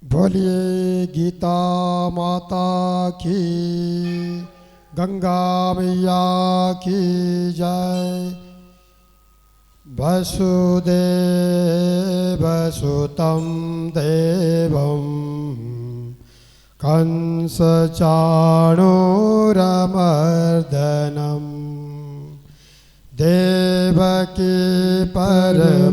बोलिए गीता माता की, गंगा मैया की जय। वसुदेवसुतं देवं कंसचाणूरमर्दनं देवकी परमानन्दं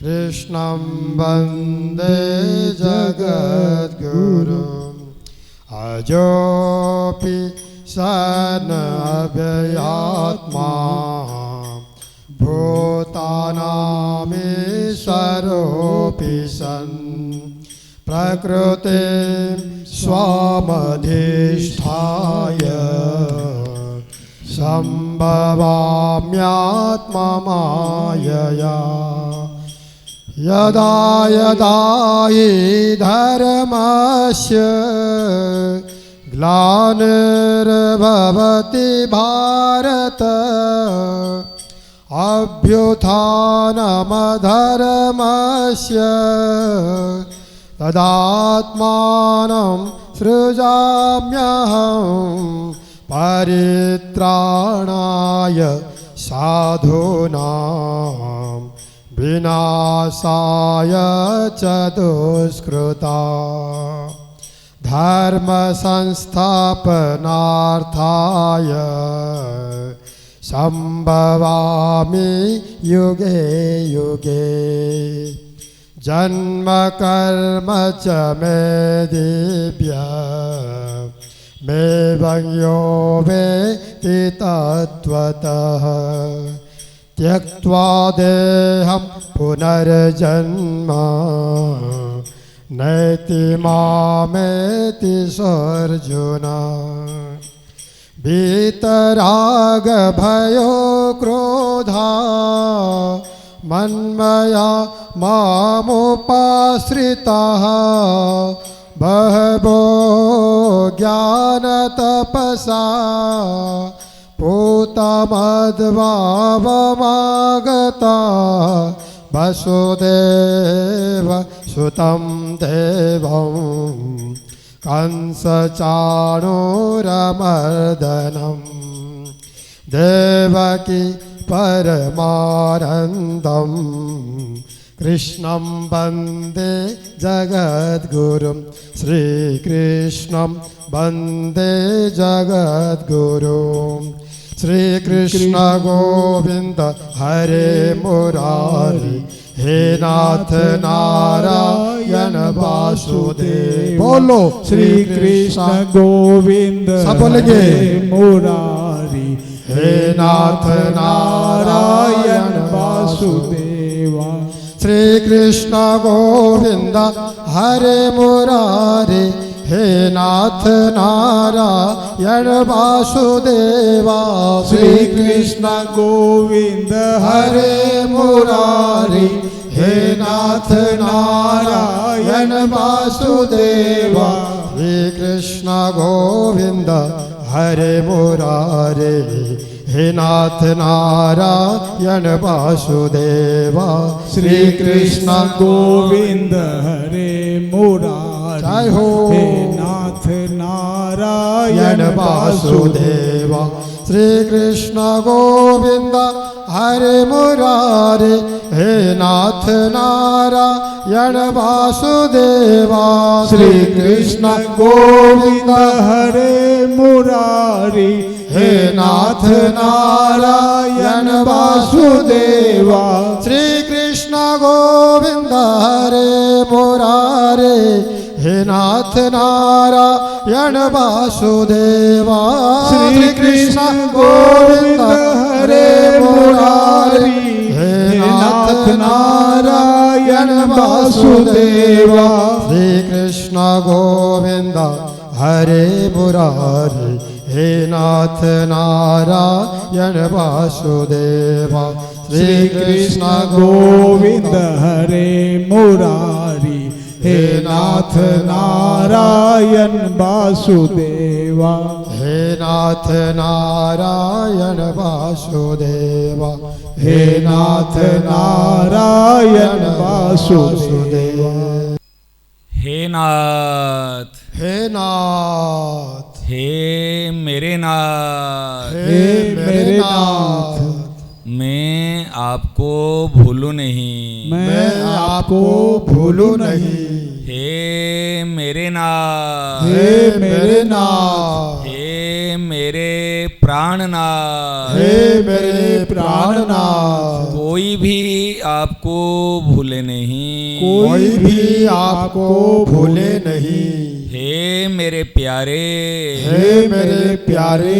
कृष्णं वन्दे जगद्गुरुम्। अजोऽपि सन् अव्ययात्मा भूतानामीश्वरोऽपि सन् प्रकृतिं स्वामधिष्ठाय सम्भवाम्यात्ममायया। यदा यदा हि धर्मस्य ग्लानिर्भवति भारत अभ्युत्थानमधर्मस्य तदात्मानं सृजाम्यहं परित्राणाय साधूनां विनाशाय च दुष्कृता। धर्म संस्थापनार्थाय संभवामि युगे युगे। जन्म कर्म च मे दिव्य मे वयो वेति तत्त्वतः। त्यक्त्वा देहं पुनर्जन्म नैति मामेति अर्जुन। वीतराग भयो क्रोधा मन्मया मामुपाश्रिताः बहवो ज्ञानतपसा पूतमद्भावमागता। वसुदेवसुतं देवं कंसचाणूरमर्दनं देवकी परमानन्दं कृष्णं वन्दे जगद्गुरुं। श्रीकृष्णं वन्दे जगद्गुरुं। श्रीकृष्ण गोविंद हरे मुरारी हे नाथ नारायण वासुदेव। बोलो श्री कृष्ण गोविंद बोलेंगे मुरारी हे नाथ नारायण वासुदेवा। श्री कृष्ण गोविंद हरे मुरारी हे नाथ नारायण वासुदेवा। श्री कृष्ण गोविंद हरे मुरारी हे नाथ नारायण वासुदेवा। श्री कृष्ण गोविंद हरे मुरारी हे नाथ नारायण वासुदेवा। श्री कृष्ण गोविंद हरे मुरारी जय हो हे नाथ नारायण वासुदेवा। श्री कृष्ण गोविंद हरे मुरारी हे नाथ नारायण वासुदेवा। श्री कृष्ण गोविंद हरे मुरारी हे नाथ नारायण वासुदेवा। श्री कृष्ण गोविंद हरे मुरारी हे नाथ नारायण वासुदेवा। श्री कृष्ण गोविंद हरे मुरारी हे नाथ नारायण वासुदेवा। श्री कृष्ण गोविंद हरे मुरारी हे नाथ नारायण वासुदेवा। श्री कृष्ण गोविंद हरे मुरारी हे नाथ नारायण वासुदेवा। हे नाथ नारायण वासुदेवा। हे नाथ नारायण वासुदेवा। वासुदेवाय। हे नाथ, हे नाथ, हे मेरे नाथ, हे मेरे नाथ, मैं आपको भूलूं नहीं। मैं आपको भूलूं नहीं। हे मेरे नाथ, हे मेरे नाथ, हे मेरे प्राणनाथ, हे मेरे प्राणनाथ, कोई भी आपको भूले नहीं। कोई भी आपको भूले नहीं। हे मेरे प्यारे, हे मेरे प्यारे,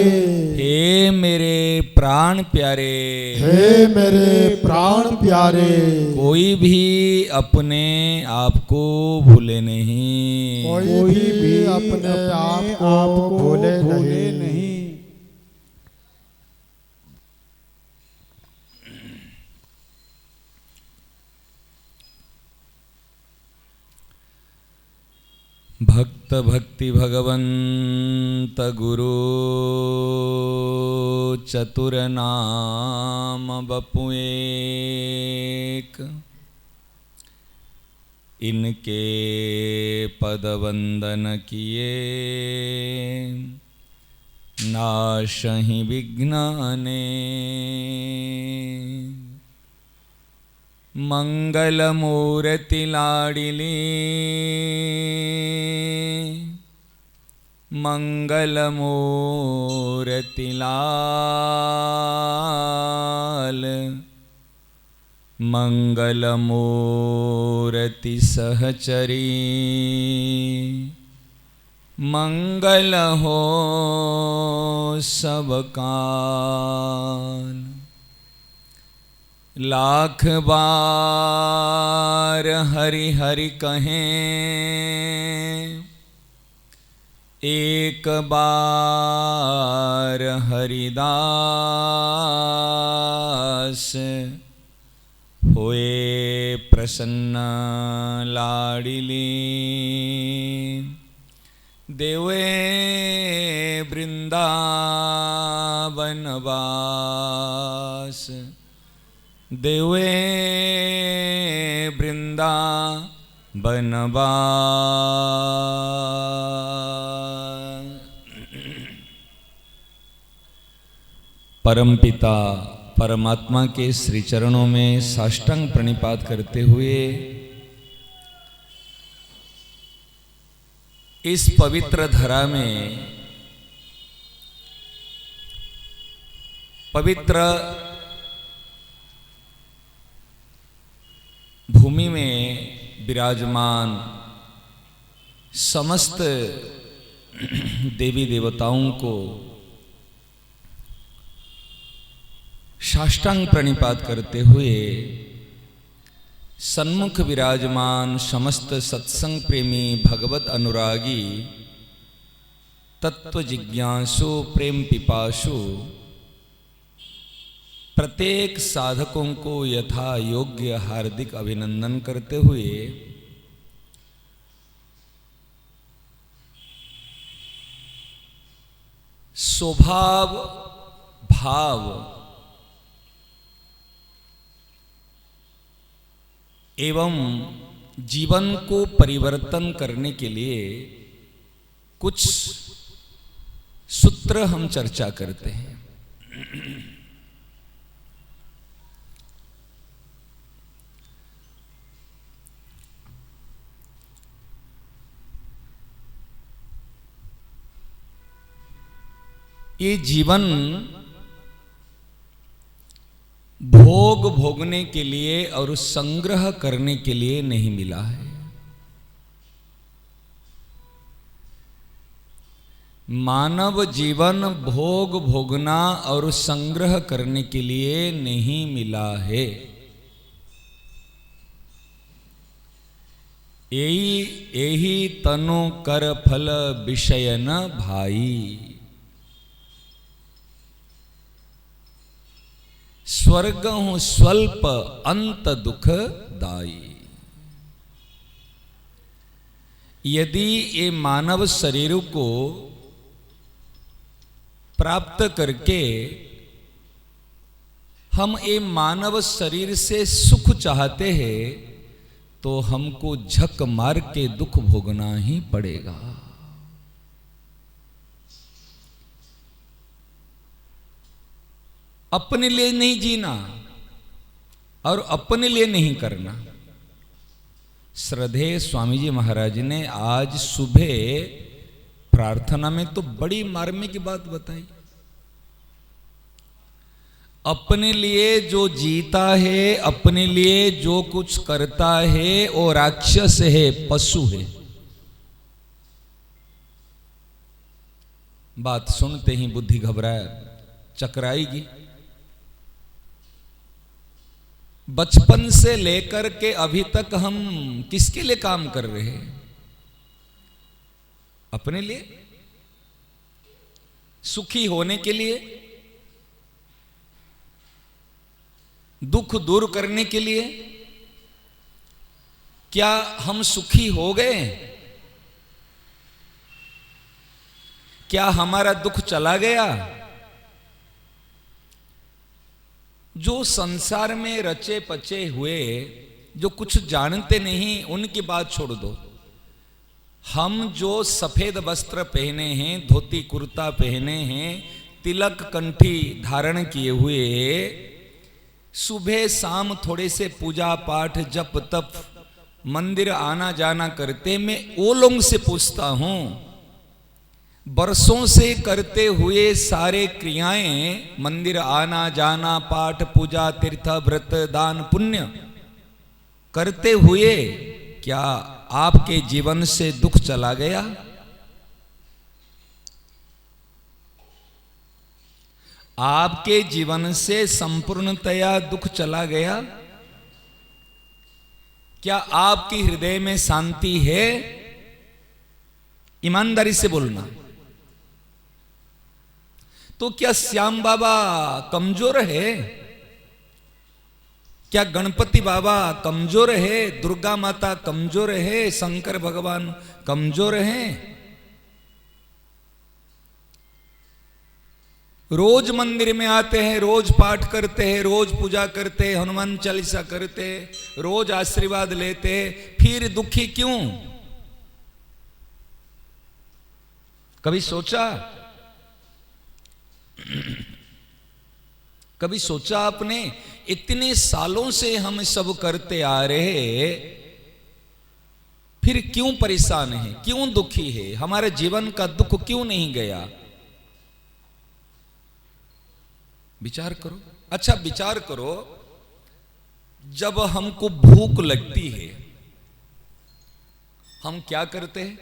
हे मेरे प्राण प्यारे, हे मेरे प्राण प्यारे, कोई भी अपने आप को भूले नहीं। कोई भी अपने आप को भूले नहीं। भक्त भक्ति भगवंत गुरु चतुर नाम बपु एक, इनके पद वंदन किए नाशहि विघ्न अनेक। मंगल मूर्ति लाडिली, मंगल मूर्ति लाल, मंगल मूर्ति सहचरी, मंगल हो सब काल। लाख बार हरि हरि कहें, एक बार हरिदास, होए प्रसन्न लाडिली। देवे वृंदावन वास, देवे वृंदावन वास। परमपिता परमात्मा के श्री चरणों में साष्टांग प्रणिपात करते हुए इस पवित्र धरा में पवित्र भूमि में विराजमान समस्त देवी देवताओं को साष्टांग प्रणिपात करते हुए सन्मुख विराजमान समस्त सत्संग प्रेमी भगवत अनुरागी तत्व जिज्ञासु प्रेम पिपासु प्रत्येक साधकों को यथा योग्य हार्दिक अभिनंदन करते हुए स्वभाव भाव एवं जीवन को परिवर्तन करने के लिए कुछ सूत्र हम चर्चा करते हैं। ये जीवन भोग भोगने के लिए और संग्रह करने के लिए नहीं मिला है। मानव जीवन भोग भोगना और संग्रह करने के लिए नहीं मिला है। यही तनु कर फल विषय न भाई, स्वर्ग हूं स्वल्प अंत दुख दाई। यदि ये मानव शरीर को प्राप्त करके हम ये मानव शरीर से सुख चाहते हैं तो हमको झक मार के दुख भोगना ही पड़ेगा। अपने लिए नहीं जीना और अपने लिए नहीं करना। श्रद्धेय स्वामी जी महाराज ने आज सुबह प्रार्थना में तो बड़ी मार्मिक बात बताई। अपने लिए जो जीता है, अपने लिए जो कुछ करता है, वो राक्षस है, पशु है। बात सुनते ही बुद्धि घबराए, चकराएगी। बचपन से लेकर के अभी तक हम किसके लिए काम कर रहे हैं? अपने लिए, सुखी होने के लिए, दुख दूर करने के लिए। क्या हम सुखी हो गए? क्या हमारा दुख चला गया? जो संसार में रचे पचे हुए, जो कुछ जानते नहीं, उनकी बात छोड़ दो। हम जो सफेद वस्त्र पहने हैं, धोती कुर्ता पहने हैं, तिलक कंठी धारण किए हुए, सुबह शाम थोड़े से पूजा पाठ जप तप मंदिर आना जाना करते, मैं वो लोगों से पूछता हूं, बरसों से करते हुए सारे क्रियाएं, मंदिर आना जाना, पाठ पूजा, तीर्थ व्रत दान पुण्य करते हुए, क्या आपके जीवन से दुख चला गया? आपके जीवन से संपूर्णतया दुख चला गया? क्या आपके हृदय में शांति है? ईमानदारी से बोलना। तो क्या श्याम बाबा कमजोर है? क्या गणपति बाबा कमजोर है? दुर्गा माता कमजोर है? शंकर भगवान कमजोर हैं? रोज मंदिर में आते हैं, रोज पाठ करते हैं, रोज पूजा करते हैं, हनुमान चालीसा करते हैं, रोज आशीर्वाद लेते हैं, फिर दुखी क्यों? कभी सोचा? कभी सोचा आपने? इतने सालों से हम सब करते आ रहे, फिर क्यों परेशान है, क्यों दुखी है? हमारे जीवन का दुख क्यों नहीं गया? विचार करो। अच्छा विचार करो, जब हमको भूख लगती है हम क्या करते हैं?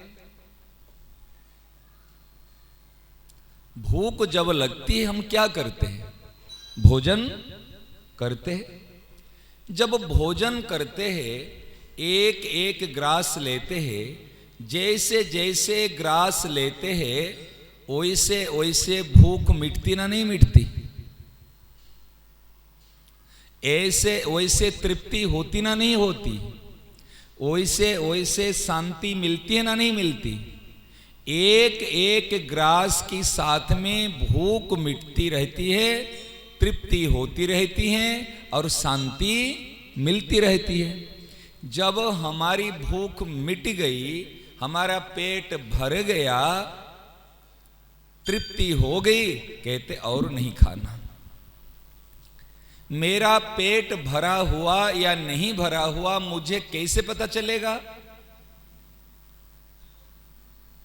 भूख जब लगती है हम क्या करते हैं? भोजन करते हैं। जब भोजन करते हैं, एक एक ग्रास लेते हैं, जैसे जैसे ग्रास लेते हैं वैसे वैसे भूख मिटती ना नहीं मिटती? ऐसे वैसे तृप्ति होती ना नहीं होती? वैसे वैसे शांति मिलती है ना नहीं मिलती? एक एक ग्रास की साथ में भूख मिटती रहती है, तृप्ति होती रहती है और शांति मिलती रहती है। जब हमारी भूख मिट गई, हमारा पेट भर गया, तृप्ति हो गई, कहते और नहीं खाना। मेरा पेट भरा हुआ या नहीं भरा हुआ मुझे कैसे पता चलेगा?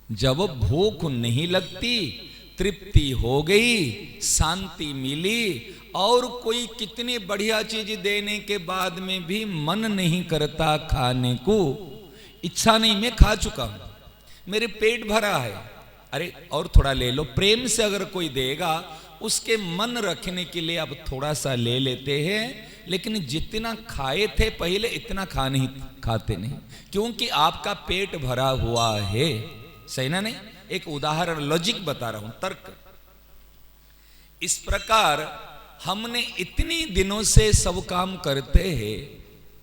जब भूख नहीं लगती, तृप्ति हो गई, शांति मिली, और कोई कितनी बढ़िया चीज देने के बाद में भी मन नहीं करता खाने को, इच्छा नहीं, मैं खा चुका हूं, मेरे पेट भरा है, अरे और थोड़ा ले लो। प्रेम से अगर कोई देगा, उसके मन रखने के लिए अब थोड़ा सा ले लेते हैं, लेकिन जितना खाए थे पहले इतना खाते नहीं, क्योंकि आपका पेट भरा हुआ है। सही ना? नहीं? एक उदाहरण, लॉजिक बता रहा हूं, तर्क। इस प्रकार हमने इतनी दिनों से सब काम करते हैं,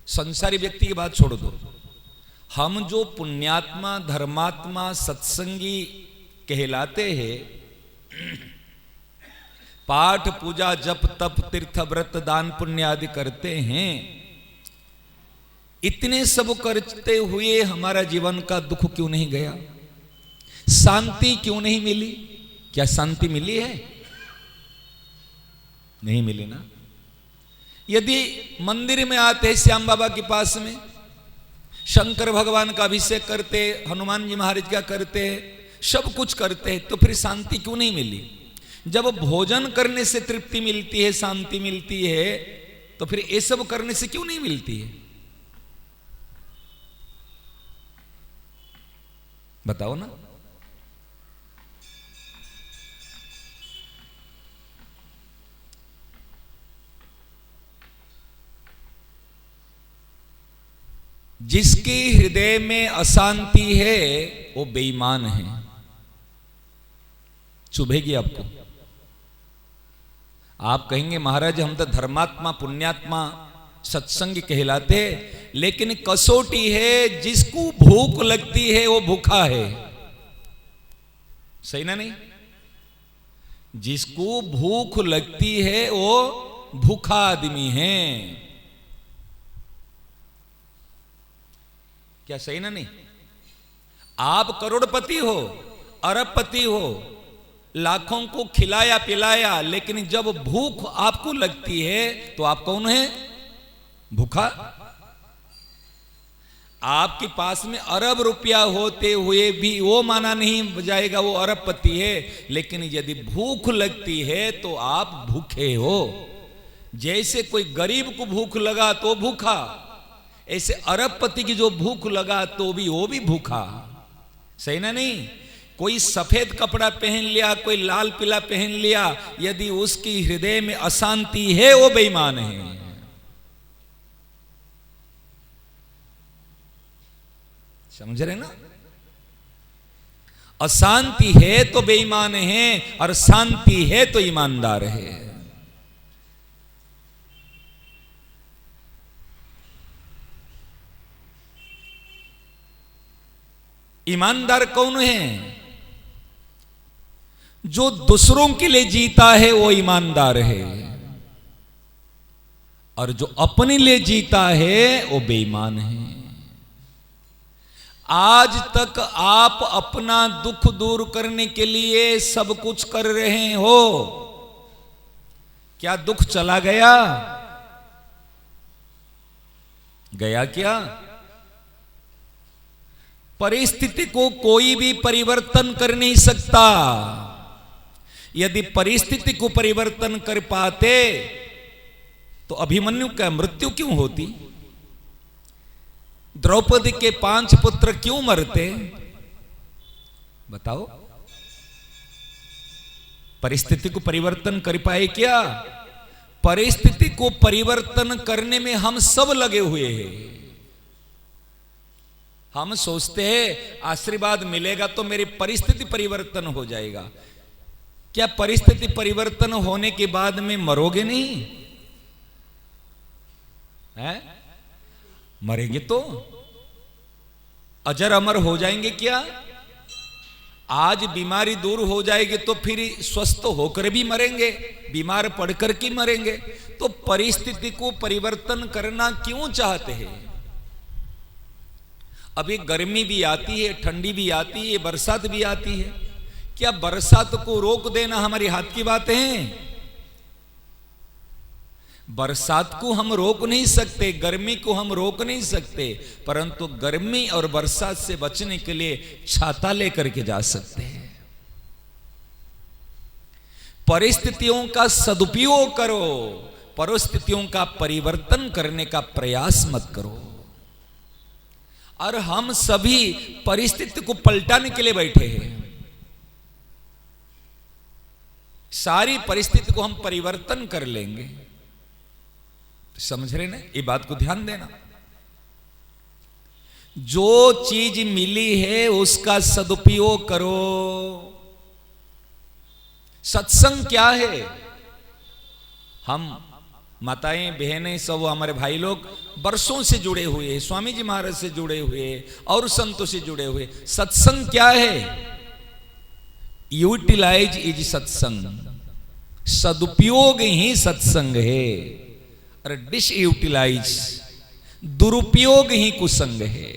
संसारी व्यक्ति की बात छोड़ दो, हम जो पुण्यात्मा धर्मात्मा सत्संगी कहलाते हैं, पाठ पूजा जप तप तीर्थ व्रत दान पुण्य आदि करते हैं, इतने सब करते हुए हमारा जीवन का दुख क्यों नहीं गया? शांति क्यों नहीं मिली? क्या शांति मिली है? नहीं मिली ना। यदि मंदिर में आते श्याम बाबा के पास में, शंकर भगवान का अभिषेक करते, हनुमान जी महाराज का करते, सब कुछ करते, तो फिर शांति क्यों नहीं मिली? जब भोजन करने से तृप्ति मिलती है, शांति मिलती है, तो फिर ये सब करने से क्यों नहीं मिलती है? बताओ ना। जिसके हृदय में अशांति है वो बेईमान है। चुभेगी आपको। आप कहेंगे महाराज हम तो धर्मात्मा पुण्यात्मा सत्संग कहलाते, लेकिन कसौटी है, जिसको भूख लगती है वो भूखा है। सही ना नहीं? जिसको भूख लगती है वो भूखा आदमी है। क्या सही ना नहीं? आप करोड़पति हो, अरबपति हो, लाखों को खिलाया पिलाया, लेकिन जब भूख आपको लगती है तो आप कौन है? भूखा। आपके पास में अरब रुपया होते हुए भी वो माना नहीं जाएगा वो अरबपति है, लेकिन यदि भूख लगती है तो आप भूखे हो। जैसे कोई गरीब को भूख लगा तो भूखा, ऐसे अरबपति की जो भूख लगा तो भी वो भी भूखा। सही ना नहीं? कोई सफेद कपड़ा पहन लिया, कोई लाल पीला पहन लिया, यदि उसकी हृदय में अशांति है वो बेईमान है। समझ रहे ना? अशांति है तो बेईमान है और शांति है तो ईमानदार है। ईमानदार कौन है? जो दूसरों के लिए जीता है वो ईमानदार है, और जो अपने लिए जीता है वो बेईमान है। आज तक आप अपना दुख दूर करने के लिए सब कुछ कर रहे हो, क्या दुख चला गया? गया क्या? परिस्थिति को कोई भी परिवर्तन कर नहीं सकता। यदि परिस्थिति को परिवर्तन कर पाते तो अभिमन्यु का मृत्यु क्यों होती? द्रौपदी के 5 पुत्र क्यों मरते? बताओ। परिस्थिति को परिवर्तन कर पाए क्या? परिस्थिति को परिवर्तन करने में हम सब लगे हुए हैं। हम सोचते हैं आशीर्वाद मिलेगा तो मेरी परिस्थिति परिवर्तन हो जाएगा। क्या परिस्थिति परिवर्तन होने के बाद में मरोगे नहीं? है? मरेंगे तो अजर अमर हो जाएंगे क्या? आज बीमारी दूर हो जाएगी तो फिर स्वस्थ होकर भी मरेंगे, बीमार पड़कर के मरेंगे। तो परिस्थिति को परिवर्तन करना क्यों चाहते हैं? अभी गर्मी भी आती है, ठंडी भी आती है, बरसात भी आती है। क्या बरसात को रोक देना हमारे हाथ की बात है? बरसात को हम रोक नहीं सकते, गर्मी को हम रोक नहीं सकते, परंतु गर्मी और बरसात से बचने के लिए छाता लेकर के जा सकते हैं। परिस्थितियों का सदुपयोग करो, परिस्थितियों का परिवर्तन करने का प्रयास मत करो। और हम सभी परिस्थिति को पलटाने के लिए बैठे हैं। सारी परिस्थिति को हम परिवर्तन कर लेंगे। समझ रहे ना? ये बात को ध्यान देना। जो चीज मिली है उसका सदुपयोग करो। सत्संग क्या है? हम माताएं बहनें सब हमारे भाई लोग वर्षों से जुड़े हुए हैं, स्वामी जी महाराज से जुड़े हुए और संतों से जुड़े हुए। सत्संग क्या है? यूटिलाइज इज सत्संग। सदुपयोग ही सत्संग है। और डिस यूटिलाइज दुरुपयोग ही कुसंग है।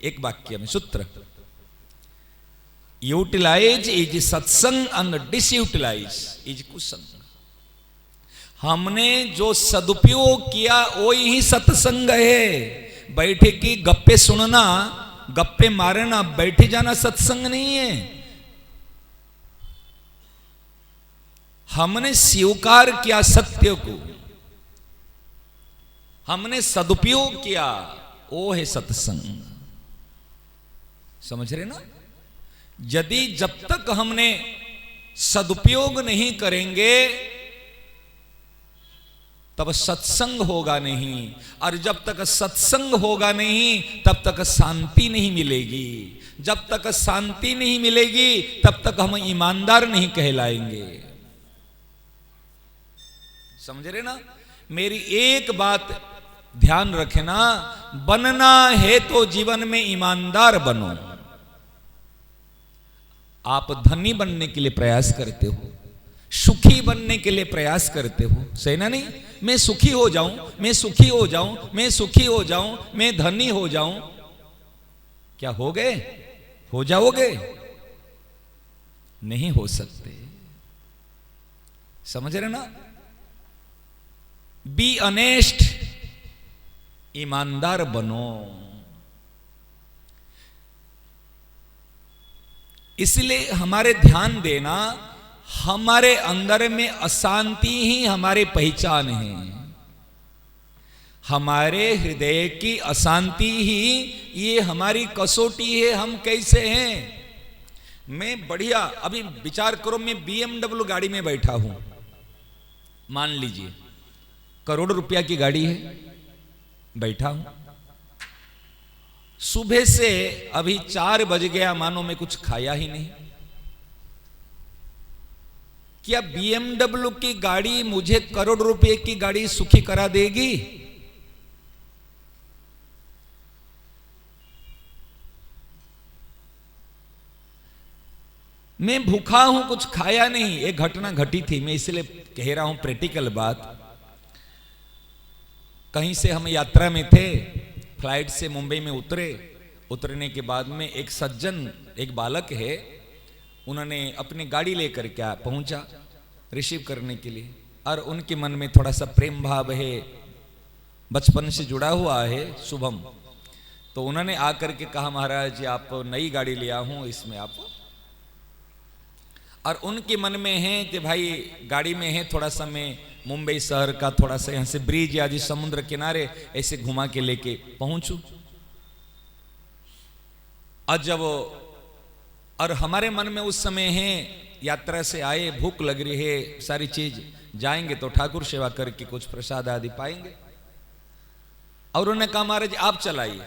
एक वाक्य में सूत्र, यूटिलाइज इज सत्संग एंड डिसयूटिलाइज इज कुसंग। हमने जो सदुपयोग किया वो ही सत्संग है। बैठे की गप्पे सुनना, गप्पे मारना, बैठे जाना सत्संग नहीं है। हमने स्वीकार किया सत्य को, हमने सदुपयोग किया, वो है सत्संग। समझ रहे ना? यदि जब तक हमने सदुपयोग नहीं करेंगे तब सत्संग होगा नहीं, और जब तक सत्संग होगा नहीं तब तक शांति नहीं मिलेगी। जब तक शांति नहीं मिलेगी तब तक हम ईमानदार नहीं कहलाएंगे। समझ रहे ना? मेरी एक बात ध्यान रखना, बनना है तो जीवन में ईमानदार बनो। आप धनी बनने के लिए प्रयास करते हो, सुखी बनने के लिए प्रयास करते हो, सही ना? नहीं, मैं सुखी हो जाऊं, मैं सुखी हो जाऊं, मैं सुखी हो जाऊं, मैं धनी हो जाऊं। क्या हो गए? हो जाओगे? नहीं हो सकते। समझ रहे ना? बी ऑनेस्ट, ईमानदार बनो। इसलिए हमारे ध्यान देना, हमारे अंदर में अशांति ही हमारी पहचान है। हमारे हृदय की अशांति ही ये हमारी कसौटी है, हम कैसे हैं। मैं बढ़िया, अभी विचार करो, मैं BMW गाड़ी में बैठा हूं, मान लीजिए करोड़ रुपया की गाड़ी है, बैठा हूं। सुबह से अभी 4 बज गया, मानो मैं कुछ खाया ही नहीं। क्या BMW की गाड़ी मुझे करोड़ रुपए की गाड़ी सुखी करा देगी? मैं भूखा हूं, कुछ खाया नहीं। एक घटना घटी थी, मैं इसलिए कह रहा हूं प्रैक्टिकल बात। कहीं से हम यात्रा में थे, फ्लाइट से मुंबई में उतरने के बाद में एक सज्जन, एक बालक है, उन्होंने अपनी गाड़ी लेकर क्या पहुंचा रिसीव करने के लिए, और उनके मन में थोड़ा सा प्रेम भाव है, बचपन से जुड़ा हुआ है, शुभम। तो उन्होंने आकर के कहा, महाराज जी आप नई गाड़ी लिया हूं, इसमें आप, और उनके मन में है कि भाई गाड़ी में है, थोड़ा सा मैं मुंबई शहर का थोड़ा सा यहां से ब्रिज आदि समुद्र किनारे ऐसे घुमा के लेके पहुंचू। और हमारे मन में उस समय है, यात्रा से आए, भूख लग रही है, सारी चीज, जाएंगे तो ठाकुर सेवा करके कुछ प्रसाद आदि पाएंगे। और उन्होंने कहा महाराज आप चलाइए।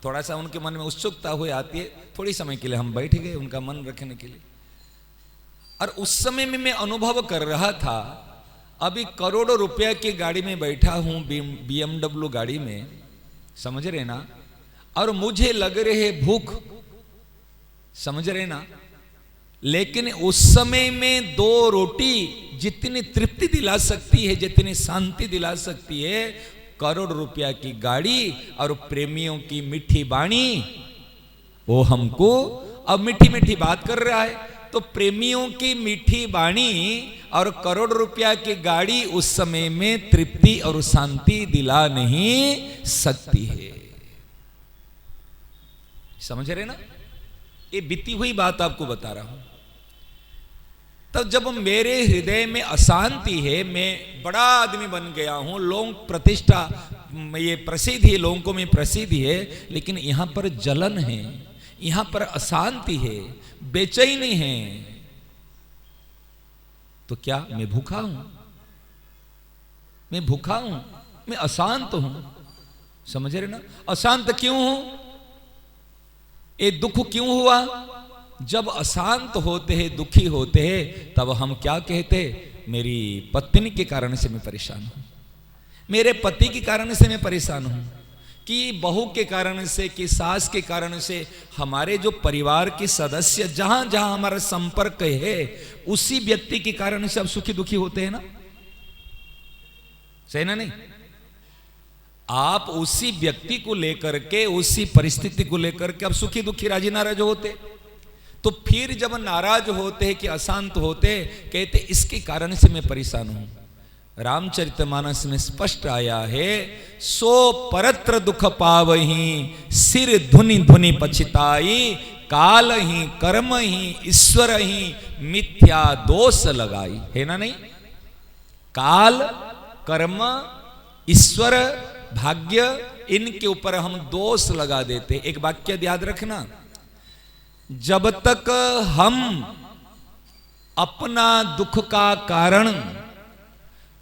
थोड़ा सा उनके मन में उत्सुकता हुई आती है, थोड़ी समय के लिए हम बैठ गए उनका मन रखने के लिए। और उस समय में मैं अनुभव कर रहा था, अभी करोड़ों रुपया की गाड़ी में बैठा हूं, BMW गाड़ी में, समझ रहे ना, और मुझे लग रहे भूख, समझ रहे ना। लेकिन उस समय में 2 रोटी जितनी तृप्ति दिला सकती है, जितनी शांति दिला सकती है, करोड़ रुपया की गाड़ी और प्रेमियों की मीठी वाणी, वो हमको अब मीठी मीठी बात कर रहा है। तो प्रेमियों की मीठी वाणी और करोड़ रुपया की गाड़ी उस समय में तृप्ति और शांति दिला नहीं सकती है। समझ रहे ना? ये बीती हुई बात आपको बता रहा हूं। तब जब मेरे हृदय में अशांति है, मैं बड़ा आदमी बन गया हूं, लोग प्रतिष्ठा, ये प्रसिद्धि है, लोगों में प्रसिद्धि है, लेकिन यहां पर जलन है, यहां पर अशांति है, बेचैनी है, तो क्या मैं भूखा हूं? मैं भूखा हूं, मैं अशांत हूं। समझ रहे ना? अशांत क्यों हूं? ये दुख क्यों हुआ? जब अशांत होते हैं, दुखी होते हैं, तब हम क्या कहते? मेरी पत्नी के कारण से मैं परेशान हूं, मेरे पति के कारण से मैं परेशान हूं, कि बहू के कारण से, कि सास के कारण से, हमारे जो परिवार के सदस्य जहां जहां हमारा संपर्क है, उसी व्यक्ति के कारण से अब सुखी दुखी होते हैं ना, सही ना? नहीं, आप उसी व्यक्ति को लेकर के, उसी परिस्थिति को लेकर के अब सुखी दुखी राजी नाराज होते, तो फिर जब नाराज होते कि अशांत होते, कहते इसके कारण से मैं परेशान हूं। रामचरितमानस में स्पष्ट आया है, सो परत्र दुख पावही सिर धुनि धुनि पछिताई, काल ही कर्म ही ईश्वर ही मिथ्या दोष लगाई। है ना नहीं? काल, कर्म, ईश्वर, भाग्य, इनके ऊपर हम दोष लगा देते। एक वाक्य याद रखना, जब तक हम अपना दुख का कारण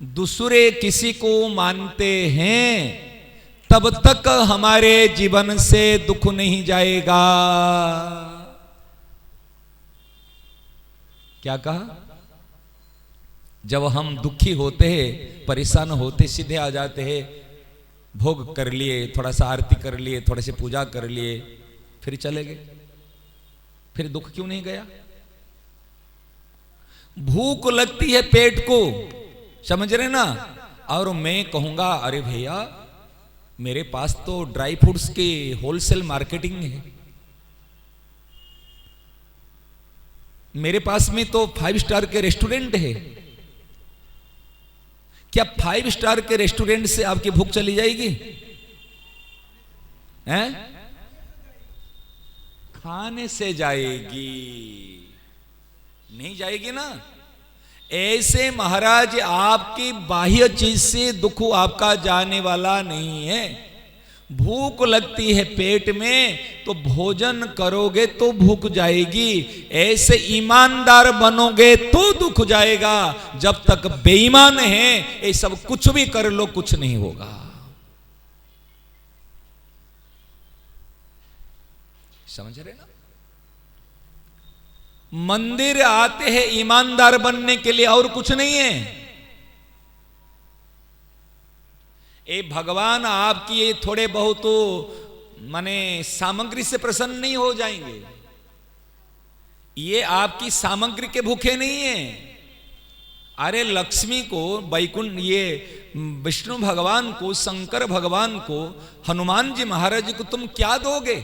दूसरे किसी को मानते हैं, तब तक हमारे जीवन से दुख नहीं जाएगा। क्या कहा? जब हम दुखी होते हैं, परेशान होते, सीधे आ जाते हैं, भोग कर लिए, थोड़ा सा आरती कर लिए, थोड़े से पूजा कर लिए, फिर चले गए, फिर दुख क्यों नहीं गया? भूख लगती है पेट को, समझ रहे ना? और मैं कहूंगा अरे भैया मेरे पास तो ड्राई फ्रूट्स की होलसेल मार्केटिंग है, मेरे पास में तो 5 स्टार के रेस्टोरेंट है। क्या 5 स्टार के रेस्टोरेंट से आपकी भूख चली जाएगी? हैं? खाने से जाएगी, नहीं जाएगी ना? ऐसे महाराज आपकी बाह्य चीज से दुख आपका जाने वाला नहीं है। भूख लगती है पेट में तो भोजन करोगे तो भूख जाएगी, ऐसे ईमानदार बनोगे तो दुख जाएगा। जब तक बेईमान है ये सब कुछ भी कर लो कुछ नहीं होगा। समझ रहे ना? मंदिर आते हैं ईमानदार बनने के लिए, और कुछ नहीं है। ये भगवान आपकी ये थोड़े बहुत माने सामग्री से प्रसन्न नहीं हो जाएंगे, ये आपकी सामग्री के भूखे नहीं है। अरे लक्ष्मी को, वैकुंठ, ये विष्णु भगवान को, शंकर भगवान को, हनुमान जी महाराज को तुम क्या दोगे?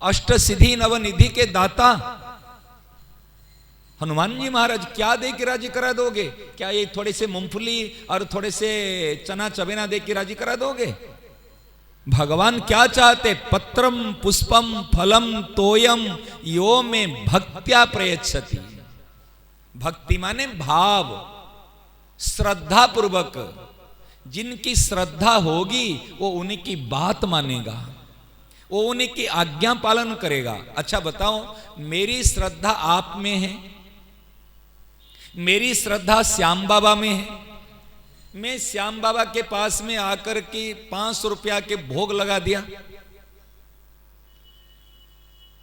अष्ट सिद्धि नवनिधि के दाता हनुमान जी महाराज क्या दे के राजी करा दोगे? क्या ये थोड़े से मूंगफली और थोड़े से चना चबेना दे के राजी करा दोगे? भगवान क्या चाहते? पत्रम पुष्पम फलम तोयम यो में भक्त्या प्रयच्छति। भक्ति माने भाव, श्रद्धा पूर्वक। जिनकी श्रद्धा होगी वो उन्हीं की बात मानेगा, वो उन्हीं की आज्ञा पालन करेगा। अच्छा बताओ, मेरी श्रद्धा आप में है, मेरी श्रद्धा श्याम बाबा में है, मैं श्याम बाबा के पास में आकर के 500 रुपया के भोग लगा दिया,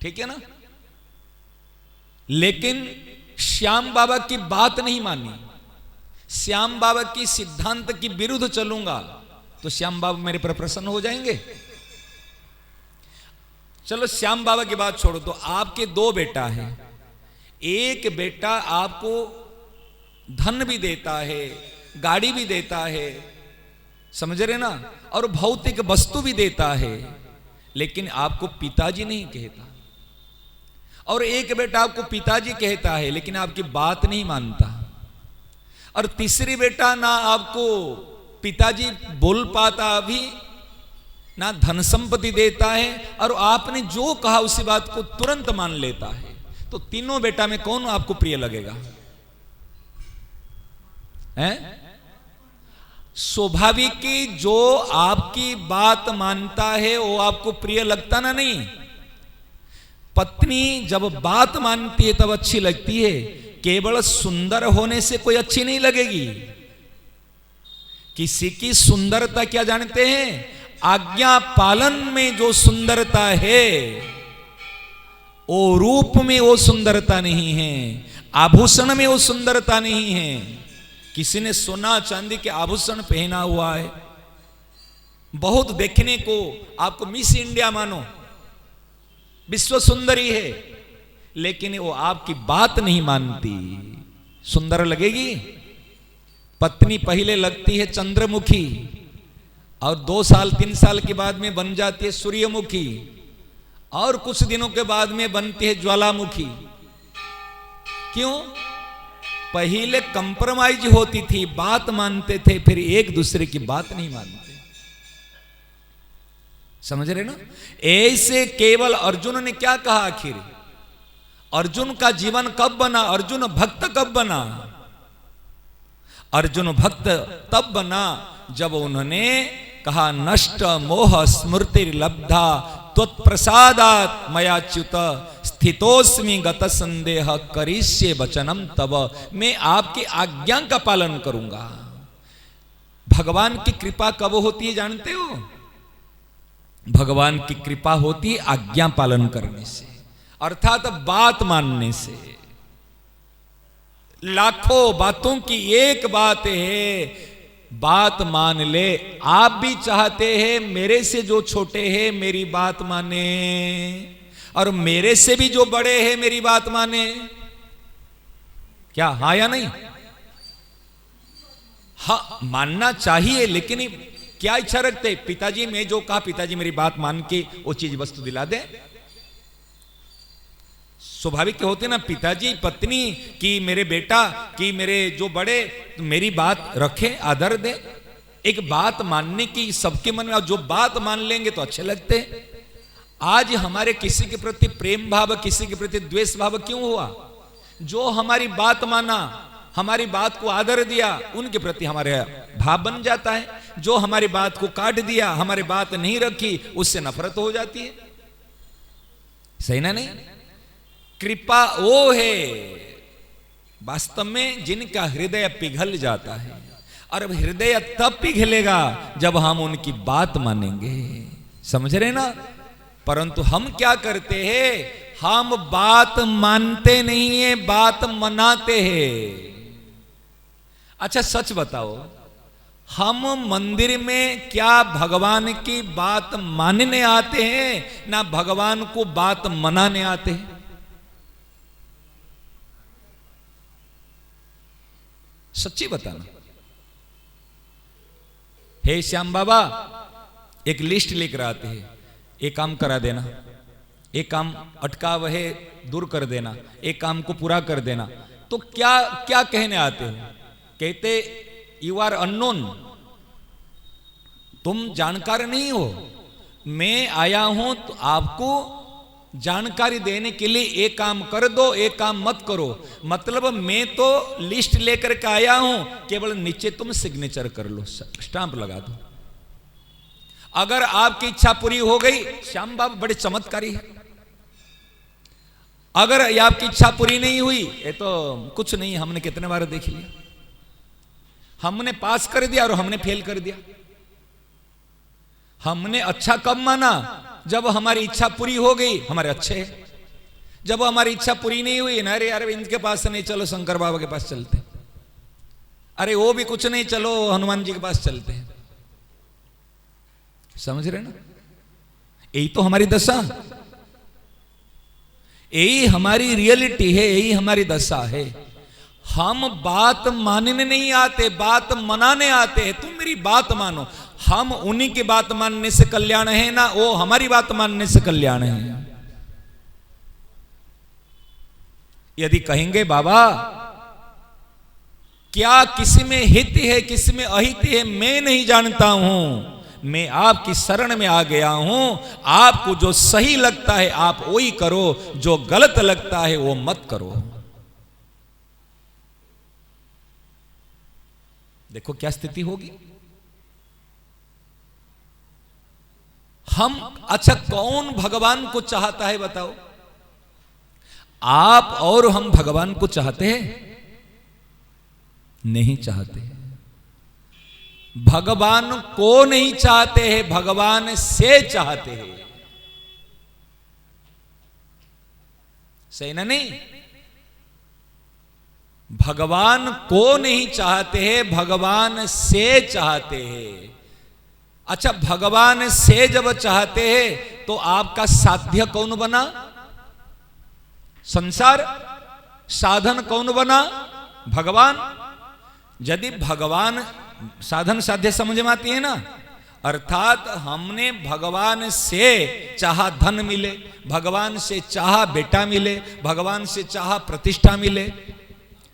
ठीक है ना? लेकिन श्याम बाबा की बात नहीं मानी, श्याम बाबा की सिद्धांत की विरुद्ध चलूंगा तो श्याम बाबा मेरे पर प्रसन्न हो जाएंगे? चलो श्याम बाबा की बात छोड़ो, तो आपके 2 बेटा हैं। एक बेटा आपको धन भी देता है, गाड़ी भी देता है, समझ रहे ना, और भौतिक वस्तु भी देता है, लेकिन आपको पिताजी नहीं कहता। और एक बेटा आपको पिताजी कहता है लेकिन आपकी बात नहीं मानता। और तीसरी बेटा ना आपको पिताजी बोल पाता अभी, ना धन संपत्ति देता है, और आपने जो कहा उसी बात को तुरंत मान लेता है। तो तीनों बेटा में कौन आपको प्रिय लगेगा? हैं? स्वाभाविक कि जो आपकी बात मानता है वो आपको प्रिय लगता ना? नहीं। पत्नी जब बात मानती है तब अच्छी लगती है, केवल सुंदर होने से कोई अच्छी नहीं लगेगी। किसी की सुंदरता क्या जानते हैं? आज्ञा पालन में जो सुंदरता है वो रूप में वो सुंदरता नहीं है, आभूषण में वो सुंदरता नहीं है। किसी ने सोना चांदी के आभूषण पहना हुआ है, बहुत देखने को आपको मिस इंडिया मानो, विश्व सुंदरी है, लेकिन वो आपकी बात नहीं मानती, सुंदर लगेगी? पत्नी पहले लगती है चंद्रमुखी, और 2 साल 3 साल के बाद में बन जाती है सूर्यमुखी, और कुछ दिनों के बाद में बनती है ज्वालामुखी। क्यों? पहले कंप्रोमाइज होती थी, बात मानते थे, फिर एक दूसरे की बात नहीं मानते। समझ रहे ना? ऐसे केवल अर्जुन ने क्या कहा आखिर? अर्जुन का जीवन कब बना? अर्जुन भक्त कब बना? अर्जुन भक्त तब बना जब उन्होंने कहा नष्ट मोह स्मृति लब्धा त्वत्प्रसादात् मयाच्युत स्थितोस्मि गत संदेह करिष्ये वचनम तब। मैं आपकी आज्ञा का पालन करूंगा। भगवान की कृपा कब होती है जानते हो? भगवान की कृपा होती है आज्ञा पालन करने से, अर्थात बात मानने से। लाखों बातों की एक बात है, बात मान ले। आप भी चाहते हैं मेरे से जो छोटे हैं मेरी बात माने, और मेरे से भी जो बड़े हैं मेरी बात माने। क्या हाँ या नहीं? हाँ, मानना चाहिए, लेकिन क्या इच्छा रखते? पिताजी मैं जो कहा, पिताजी मेरी बात मान के वो चीज वस्तु दिला दे। स्वाभाविक होते ना, पिताजी पत्नी की, मेरे बेटा की, मेरे जो बड़े, मेरी बात रखे, आदर दे। एक बात मानने की सबके मन में, जो बात मान लेंगे तो अच्छे लगते हैं। आज हमारे किसी के प्रति प्रेम भाव, किसी के प्रति द्वेष भाव क्यों हुआ? जो हमारी बात माना, हमारी बात को आदर दिया, उनके प्रति हमारे भाव बन जाता है। जो हमारी बात को काट दिया, हमारी बात नहीं रखी, उससे नफरत हो जाती है। सही ना? नहीं? कृपा वो है वास्तव में जिनका हृदय पिघल जाता है, और हृदय तब पिघलेगा जब हम उनकी बात मानेंगे। समझ रहे ना? परंतु हम क्या करते हैं? हम बात मानते नहीं है, बात मनाते हैं। अच्छा सच बताओ, हम मंदिर में क्या भगवान की बात मानने आते हैं ना भगवान को बात मनाने आते हैं? सच्ची बताना। हे श्याम बाबा, एक लिस्ट लेकर आते हैं, एक काम करा देना, एक काम अटकाव है दूर कर देना, एक काम को पूरा कर देना। तो क्या क्या कहने आते हो? कहते यू आर अननोन, तुम जानकार नहीं हो। मैं आया हूं तो आपको जानकारी देने के लिए एक काम कर दो, एक काम मत करो। मतलब मैं तो लिस्ट लेकर के आया हूं, केवल नीचे तुम सिग्नेचर कर लो, स्टांप लगा दो। अगर आपकी इच्छा पूरी हो गई, श्याम बाबू बड़े चमत्कारी है। अगर ये आपकी इच्छा पूरी नहीं हुई, ये तो कुछ नहीं, हमने कितने बार देख लिया। हमने पास कर दिया और हमने फेल कर दिया। हमने अच्छा कब माना? जब हमारी इच्छा पूरी हो गई, हमारे अच्छे हैं। जब हमारी इच्छा पूरी नहीं हुई, ना अरे यार इनके पास से नहीं, चलो शंकर बाबा के पास चलते, अरे वो भी कुछ नहीं, चलो हनुमान जी के पास चलते हैं। समझ रहे ना? यही तो हमारी दशा, यही हमारी रियलिटी है, यही हमारी दशा है। हम बात मानने नहीं आते, बात मनाने आते हैं। तुम मेरी बात मानो। हम उन्हीं की बात मानने से कल्याण है ना वो हमारी बात मानने से कल्याण है। यदि कहेंगे बाबा क्या किसी में हित है किसी में अहित है मैं नहीं जानता हूं, मैं आपकी शरण में आ गया हूं, आपको जो सही लगता है आप वही करो, जो गलत लगता है वो मत करो। देखो क्या स्थिति होगी। हम अच्छा कौन भगवान को चाहता है बताओ? आप और हम भगवान को चाहते हैं? नहीं चाहते। भगवान को नहीं चाहते हैं, भगवान से चाहते हैं। सही ना? नहीं, भगवान को नहीं चाहते हैं, भगवान से चाहते हैं। अच्छा भगवान से जब चाहते हैं तो आपका साध्य कौन बना? संसार। साधन कौन बना? भगवान। यदि भगवान, साधन साध्य समझ में आती है ना, अर्थात हमने भगवान से चाहा धन मिले, भगवान से चाहा बेटा मिले, भगवान से चाहा प्रतिष्ठा मिले,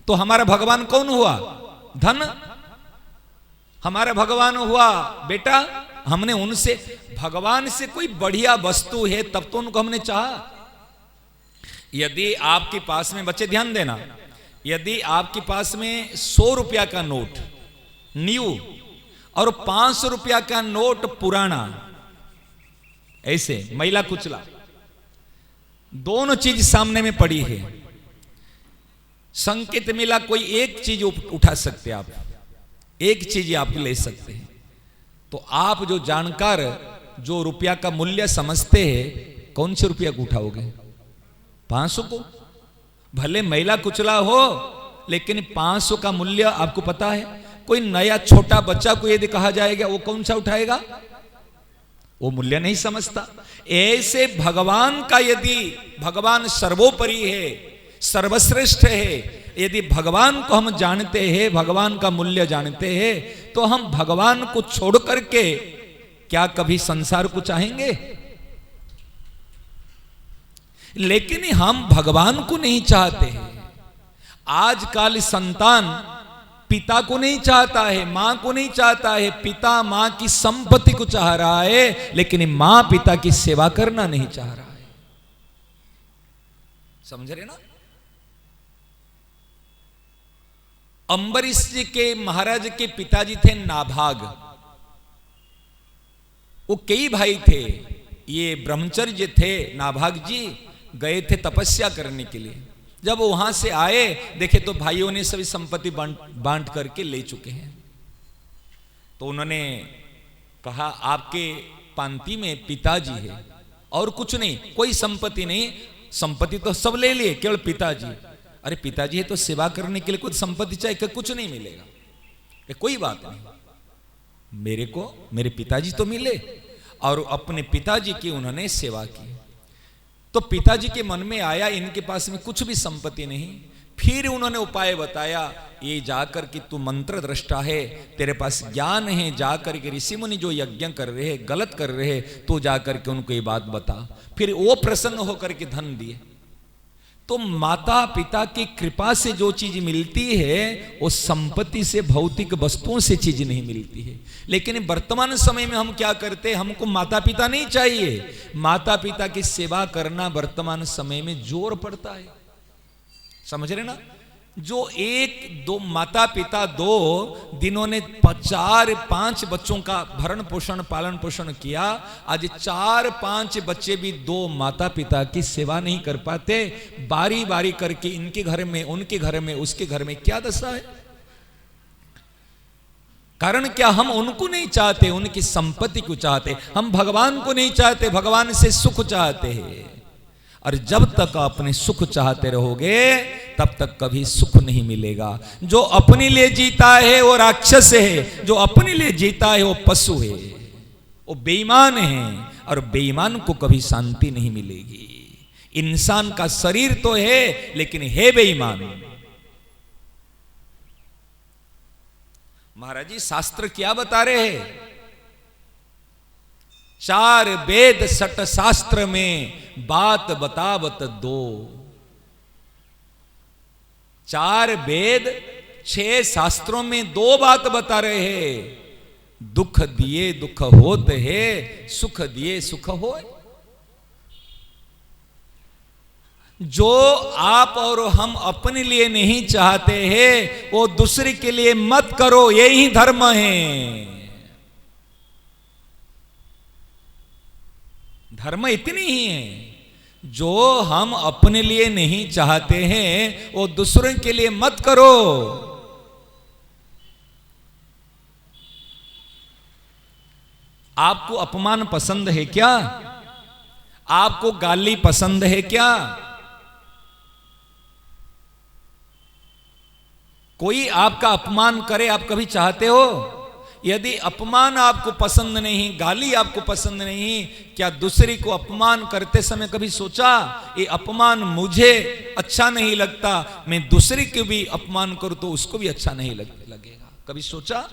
तो हमारा भगवान कौन हुआ? धन। हमारा भगवान हुआ बेटा। हमने उनसे, भगवान से कोई बढ़िया वस्तु है तब तो उनको हमने चाहा। यदि आपके पास में, बच्चे ध्यान देना, यदि आपके पास में 100 रुपया का नोट न्यू और 500 रुपया का नोट पुराना, ऐसे मैला कुचला, दोनों चीज सामने में पड़ी है, संकेत मिला कोई एक चीज उठा सकते आप, एक चीज आप ले सकते हैं, तो आप जो जानकार जो रुपया का मूल्य समझते हैं, कौन से रुपया को उठाओगे? 500 को। भले मैला कुचला हो लेकिन 500 का मूल्य आपको पता है। कोई नया छोटा बच्चा को यदि कहा जाएगा वो कौन सा उठाएगा? वो मूल्य नहीं समझता। ऐसे भगवान का, यदि भगवान सर्वोपरि है, सर्वश्रेष्ठ है, यदि भगवान को हम जानते हैं, भगवान का मूल्य जानते हैं, तो हम भगवान को छोड़ करके क्या कभी संसार को चाहेंगे? लेकिन हम भगवान को नहीं चाहते हैं। आजकल संतान पिता को नहीं चाहता है, मां को नहीं चाहता है, पिता मां की संपत्ति को चाह रहा है, लेकिन मां पिता की सेवा करना नहीं चाह रहा है। समझ रहे ना? अम्बरीश जी के, महाराज के पिताजी थे नाभाग। वो कई भाई थे, ये ब्रह्मचर्य थे। नाभाग जी गए थे तपस्या करने के लिए। जब वो वहां से आए, देखे तो भाइयों ने सभी संपत्ति बांट करके ले चुके हैं। तो उन्होंने कहा, आपके पांति में पिताजी है और कुछ नहीं, कोई संपत्ति नहीं, संपत्ति तो सब ले लिए, केवल पिताजी। अरे पिताजी है तो सेवा करने के लिए कुछ संपत्ति चाहिए, कुछ नहीं मिलेगा। कोई बात नहीं, मेरे को मेरे पिताजी तो मिले। और अपने पिताजी की उन्होंने सेवा की। तो पिताजी के मन में आया, इनके पास में कुछ भी संपत्ति नहीं। फिर उन्होंने उपाय बताया, ये जाकर कि तू मंत्र दृष्टा है, तेरे पास ज्ञान है, जाकर के ऋषि मुनि जो यज्ञ कर रहे हैं, गलत कर रहे हैं, तो जाकर के उनको ये बात बता। फिर वो प्रसन्न होकर के धन दिए। तो माता पिता की कृपा से जो चीज मिलती है वो संपत्ति से, भौतिक वस्तुओं से चीज नहीं मिलती है। लेकिन वर्तमान समय में हम क्या करते हैं? हमको माता पिता नहीं चाहिए, माता पिता की सेवा करना वर्तमान समय में जोर पड़ता है। समझ रहे ना? जो एक दो माता पिता दो दिनों ने 4-5 बच्चों का भरण पोषण पालन पोषण किया, आज 4-5 बच्चे भी 2 माता पिता की सेवा नहीं कर पाते। बारी बारी करके इनके घर में, उनके घर में, उसके घर में क्या दशा है? कारण क्या? हम उनको नहीं चाहते, उनकी संपत्ति को चाहते, हम भगवान को नहीं चाहते, भगवान से सुख चाहते हैं। और जब तक अपने सुख चाहते रहोगे तब तक कभी सुख नहीं मिलेगा। जो अपने लिए जीता है वो राक्षस है, जो अपने लिए जीता है वो पशु है, वो बेईमान है, और बेईमान को कभी शांति नहीं मिलेगी। इंसान का शरीर तो है लेकिन है बेईमान। महाराज जी शास्त्र क्या बता रहे हैं? 4 वेद 6 शास्त्र में बात बतावत 2। 4 वेद 6 शास्त्रों में 2 बात बता रहे हैं। दुख दिए दुख होत है, सुख दिए सुख होए। जो आप और हम अपने लिए नहीं चाहते हैं वो दूसरे के लिए मत करो, यही धर्म है। धर्म इतनी ही है, जो हम अपने लिए नहीं चाहते हैं वो दूसरों के लिए मत करो। आपको अपमान पसंद है क्या? आपको गाली पसंद है क्या? कोई आपका अपमान करे, आप कभी चाहते हो? यदि अपमान आपको पसंद नहीं, गाली आपको पसंद नहीं, क्या दूसरे को अपमान करते समय कभी सोचा ये अपमान मुझे अच्छा नहीं लगता, मैं दूसरे को भी अपमान करूं तो उसको भी अच्छा नहीं लगेगा? कभी सोचा?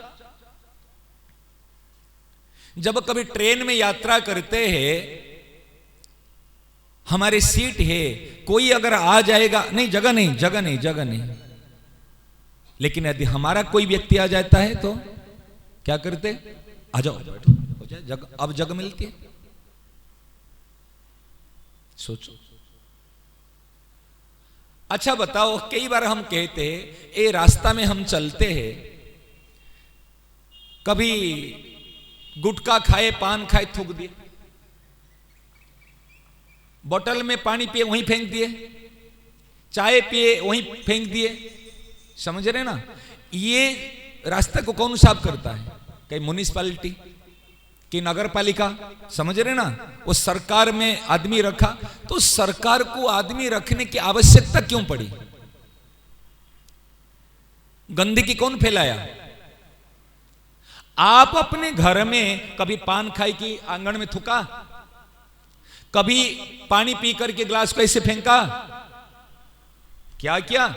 जब कभी ट्रेन में यात्रा करते हैं, हमारी सीट है, कोई अगर आ जाएगा, नहीं जगह नहीं, जगह नहीं, जगह नहीं, लेकिन यदि हमारा कोई व्यक्ति आ जाता है तो क्या करते? आ जाओ, बैठो, हो जाए जगह, अब जगह मिलती है। सोचो। अच्छा बताओ, कई बार हम कहते हैं ये रास्ता में हम चलते हैं, कभी गुटखा खाए, पान खाए, थूक दिए, बोतल में पानी पिए वहीं फेंक दिए, चाय पिए वहीं फेंक दिए, समझ रहे ना? ये रास्ते को कौन साफ करता है? कहीं म्युनिसिपैलिटी कि नगर पालिका, समझ रहे ना? वो सरकार में आदमी रखा, तो सरकार को आदमी रखने की आवश्यकता क्यों पड़ी? गंदगी कौन फैलाया? आप अपने घर में कभी पान खाई की आंगन में थूका, कभी पानी पी करके ग्लास को ऐसे फेंका, क्या किया?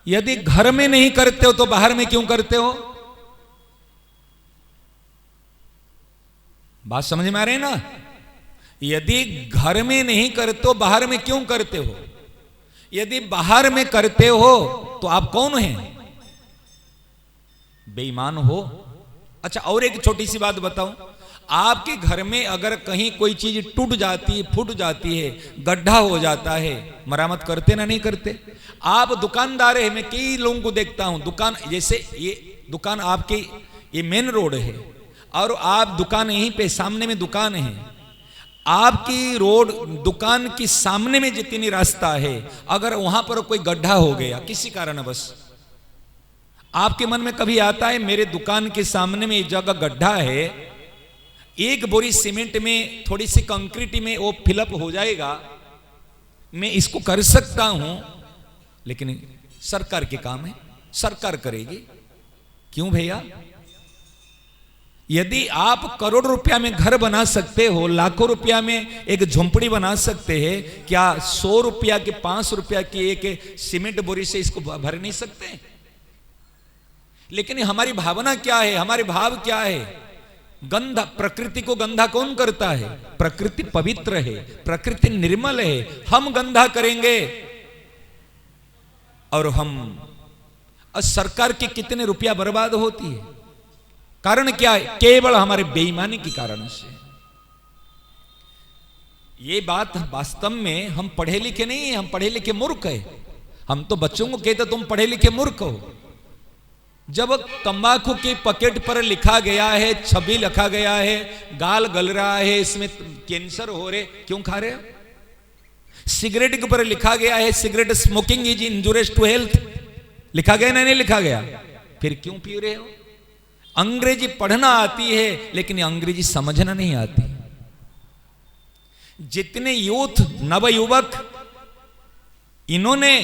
यदि घर में नहीं करते हो तो बाहर में क्यों करते हो? बात समझ में आ रही है ना? यदि घर में नहीं करते हो बाहर में क्यों करते हो? यदि बाहर में करते हो तो आप कौन हैं? बेईमान हो। अच्छा, और एक छोटी सी बात बताऊं, आपके घर में अगर कहीं कोई चीज टूट जाती है, फूट जाती है, गड्ढा हो जाता है, मरम्मत करते ना नहीं करते? आप दुकानदार है, मैं कई लोगों को देखता हूं, दुकान, जैसे ये दुकान आपके, ये मेन रोड है और आप दुकान यहीं पे सामने में दुकान है, आपकी रोड दुकान की सामने में जितनी रास्ता है, अगर वहां पर कोई गड्ढा हो गया किसी कारण बस, आपके मन में कभी आता है मेरे दुकान के सामने में एक जगह गड्ढा है, एक बोरी सीमेंट में, थोड़ी सी कंक्रीट में वो फिलअप हो जाएगा, मैं इसको कर सकता हूं, लेकिन सरकार के काम है, सरकार करेगी। क्यों भैया? यदि आप करोड़ रुपया में घर बना सकते हो, लाखों रुपया में एक झोंपड़ी बना सकते हैं, क्या 100 रुपया के 500 रुपया की एक सीमेंट बोरी से इसको भर नहीं सकते? लेकिन हमारी भावना क्या है, हमारे भाव क्या है? गंधा, प्रकृति को गंधा कौन करता है? प्रकृति पवित्र है, प्रकृति निर्मल है, हम गंधा करेंगे। और हम, सरकार के कितने रुपया बर्बाद होती है, कारण क्या है? केवल हमारे बेईमानी के कारण से। ये बात वास्तव में हम पढ़े लिखे नहीं है, हम पढ़े लिखे मूर्ख है। हम तो बच्चों को कहते तुम पढ़े लिखे मूर्ख हो। जब तंबाकू के पैकेट पर लिखा गया है, छवि लिखा गया है, गाल गल रहा है, इसमें कैंसर हो रहे, क्यों खा रहे हो? सिगरेट के ऊपर लिखा गया है cigarette smoking is injurious to health, लिखा गया ना? नहीं लिखा गया, फिर क्यों पी रहे हो? अंग्रेजी पढ़ना आती है लेकिन अंग्रेजी समझना नहीं आती। जितने यूथ, नवयुवक, इन्होंने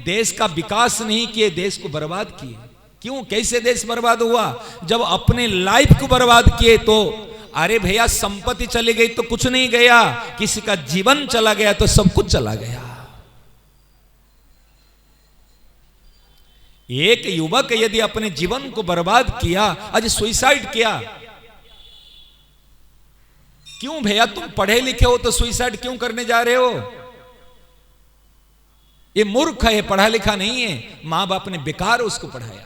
देश का विकास नहीं किए, देश को बर्बाद किए। क्यों? कैसे देश बर्बाद हुआ? जब अपने लाइफ को बर्बाद किए तो, अरे भैया संपत्ति चली गई तो कुछ नहीं गया, किसी का जीवन चला गया तो सब कुछ चला गया। एक युवक यदि अपने जीवन को बर्बाद किया, आज सुइसाइड किया, क्यों भैया? तुम पढ़े लिखे हो तो सुइसाइड क्यों करने जा रहे हो? ये मूर्ख है, पढ़ा लिखा नहीं है, मां बाप ने बेकार उसको पढ़ाया।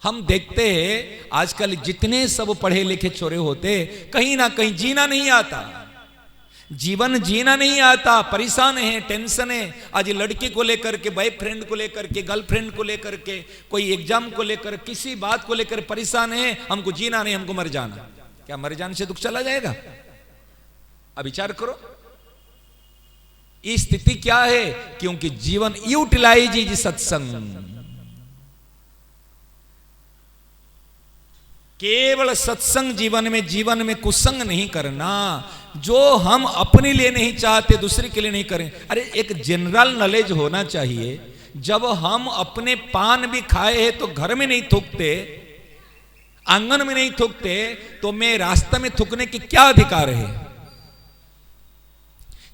हम देखते हैं आजकल जितने सब पढ़े लिखे छोरे होते, कहीं ना कहीं जीना नहीं आता, जीवन जीना नहीं आता, परेशान है, टेंशन है। आज लड़की को लेकर के, बॉयफ्रेंड को लेकर के, गर्लफ्रेंड को लेकर के, कोई एग्जाम को लेकर, किसी बात को लेकर परेशान है। हमको जीना नहीं, हमको मर जाना। क्या मर जाने से दुख चला जाएगा? अब विचार करो, ये स्थिति क्या है? क्योंकि जीवन यूटिलाइज इज सत्संग, केवल सत्संग जीवन में कुसंग नहीं करना। जो हम अपने लिए नहीं चाहते दूसरे के लिए नहीं करें। अरे एक जनरल नॉलेज होना चाहिए, जब हम अपने पान भी खाए हैं तो घर में नहीं थूकते, आंगन में नहीं थूकते, तो मैं रास्ते में थूकने की क्या अधिकार है?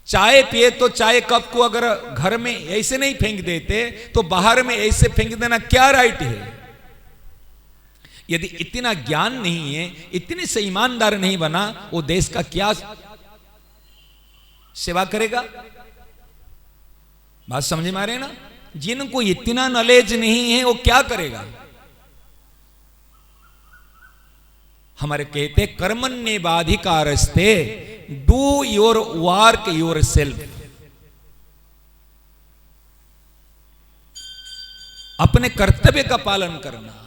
चाय पिए तो चाय कप को अगर घर में ऐसे नहीं फेंक देते तो बाहर में ऐसे फेंक देना क्या राइट है? यदि इतना ज्ञान नहीं है, इतने से ईमानदार नहीं बना, वो देश का क्या सेवा करेगा? बात समझ में आ रहे हैं ना? जिनको इतना नॉलेज नहीं है वो क्या करेगा? हमारे कहते कर्मण्य बाधिकारस्ते, do your work yourself. अपने कर्तव्य का पालन करना।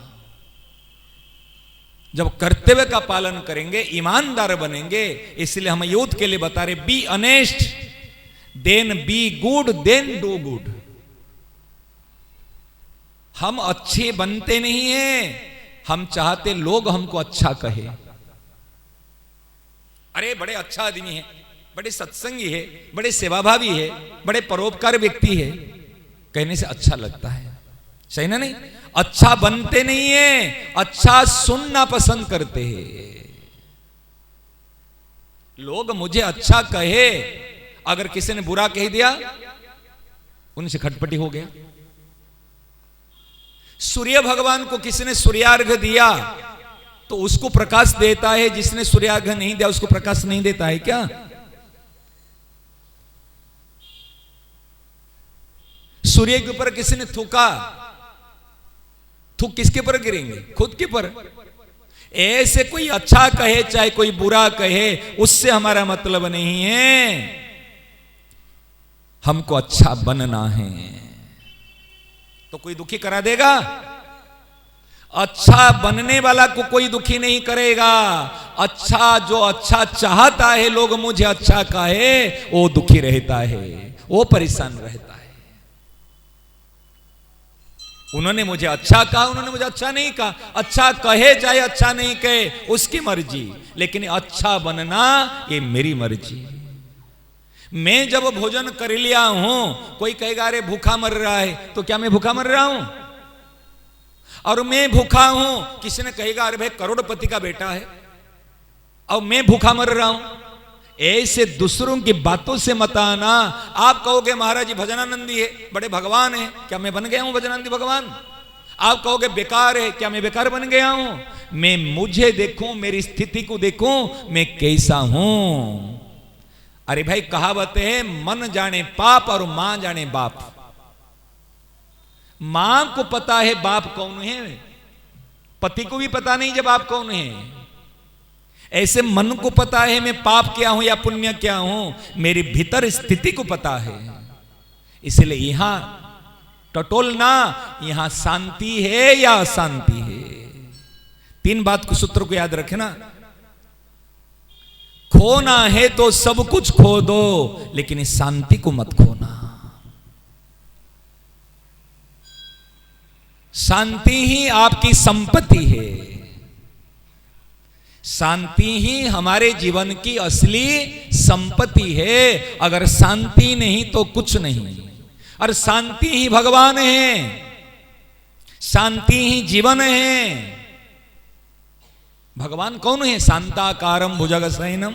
जब कर्तव्य का पालन करेंगे, ईमानदार बनेंगे। इसलिए हम यूथ के लिए बता रहे, be honest, then be good, then do good. हम अच्छे बनते नहीं हैं, हम चाहते लोग हमको अच्छा कहे। अरे बड़े अच्छा आदमी है, बड़े सत्संगी है, बड़े सेवाभावी है, बड़े परोपकार व्यक्ति है, कहने से अच्छा लगता है। सही ना? नहीं, अच्छा बनते नहीं है, अच्छा सुनना पसंद करते हैं लोग। मुझे अच्छा कहे, अगर किसी ने बुरा कह दिया, उनसे खटपटी हो गया। सूर्य भगवान को किसी ने सूर्यार्घ दिया तो उसको प्रकाश देता है, जिसने सूर्यार्घ नहीं दिया उसको प्रकाश नहीं देता है क्या? सूर्य के ऊपर किसी ने थूका, थूक किसके पर गिरेंगे? खुद के पर। ऐसे कोई अच्छा कहे चाहे कोई बुरा कहे, उससे हमारा मतलब नहीं है। हमको अच्छा बनना है। तो कोई दुखी करा देगा? अच्छा बनने वाला को कोई दुखी नहीं करेगा। अच्छा, जो अच्छा चाहता है लोग मुझे अच्छा कहे, वो दुखी रहता है, वो परेशान रहता है। उन्होंने मुझे अच्छा कहा, उन्होंने मुझे अच्छा नहीं कहा। अच्छा कहे चाहे अच्छा नहीं कहे, उसकी मर्जी, लेकिन अच्छा बनना ये मेरी मर्जी। मैं जब भोजन कर लिया हूं, कोई कहेगा अरे भूखा मर रहा है, तो क्या मैं भूखा मर रहा हूं? और मैं भूखा हूं, किसी ने कहेगा अरे भाई करोड़पति का बेटा है, और मैं भूखा मर रहा हूं। ऐसे दूसरों की बातों से मत आना। आप कहोगे महाराज जी भजनानंदी है, बड़े भगवान है, क्या मैं बन गया हूं भजनानंदी भगवान? आप कहोगे बेकार है, क्या मैं बेकार बन गया हूं? मैं मुझे देखूं, मेरी स्थिति को देखूं, मैं कैसा हूं। अरे भाई कहावत है, मन जाने पाप और मां जाने बाप। मां को पता है बाप कौन है, पति को भी पता नहीं जब आप कौन है। ऐसे मन को पता है मैं पाप क्या हूं या पुण्य क्या हूं, मेरी भीतर स्थिति को पता है। इसलिए यहां टटोलना, यहां शांति है या अशांति है। 3 बात को सूत्र को याद रखना। खोना है तो सब कुछ खो दो, लेकिन इस शांति को मत खोना। शांति ही आपकी संपत्ति है। शांति ही हमारे जीवन की असली संपत्ति है। अगर शांति नहीं तो कुछ नहीं। और शांति ही भगवान है, शांति ही जीवन है। भगवान कौन है? शांताकारम भुजगशयनम।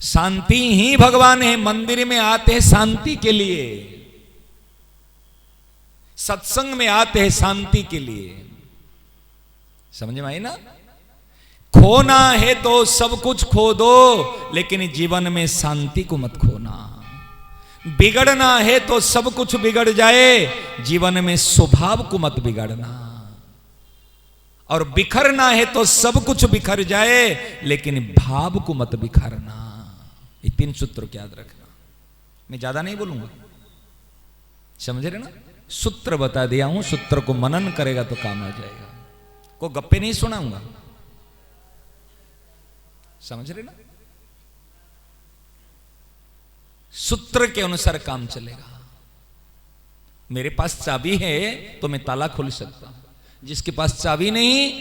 शांति ही भगवान है। मंदिर में आते हैं शांति के लिए, सत्संग में आते हैं शांति के लिए। समझ में आई ना? खोना है तो सब कुछ खो दो, लेकिन जीवन में शांति को मत खोना। बिगड़ना है तो सब कुछ बिगड़ जाए, जीवन में स्वभाव को मत बिगाड़ना। और बिखरना है तो सब कुछ बिखर जाए, लेकिन भाव को मत बिखरना। ये 3 सूत्र को याद रखना। मैं ज्यादा नहीं बोलूंगा, समझ रहे ना? सूत्र बता दिया हूं, सूत्र को मनन करेगा तो काम आ जाएगा। को गप्पे नहीं सुनाऊंगा, समझ रहे ना? सूत्र के अनुसार काम चलेगा। मेरे पास चाबी है तो मैं ताला खोल सकता हूं। जिसके पास चाबी नहीं,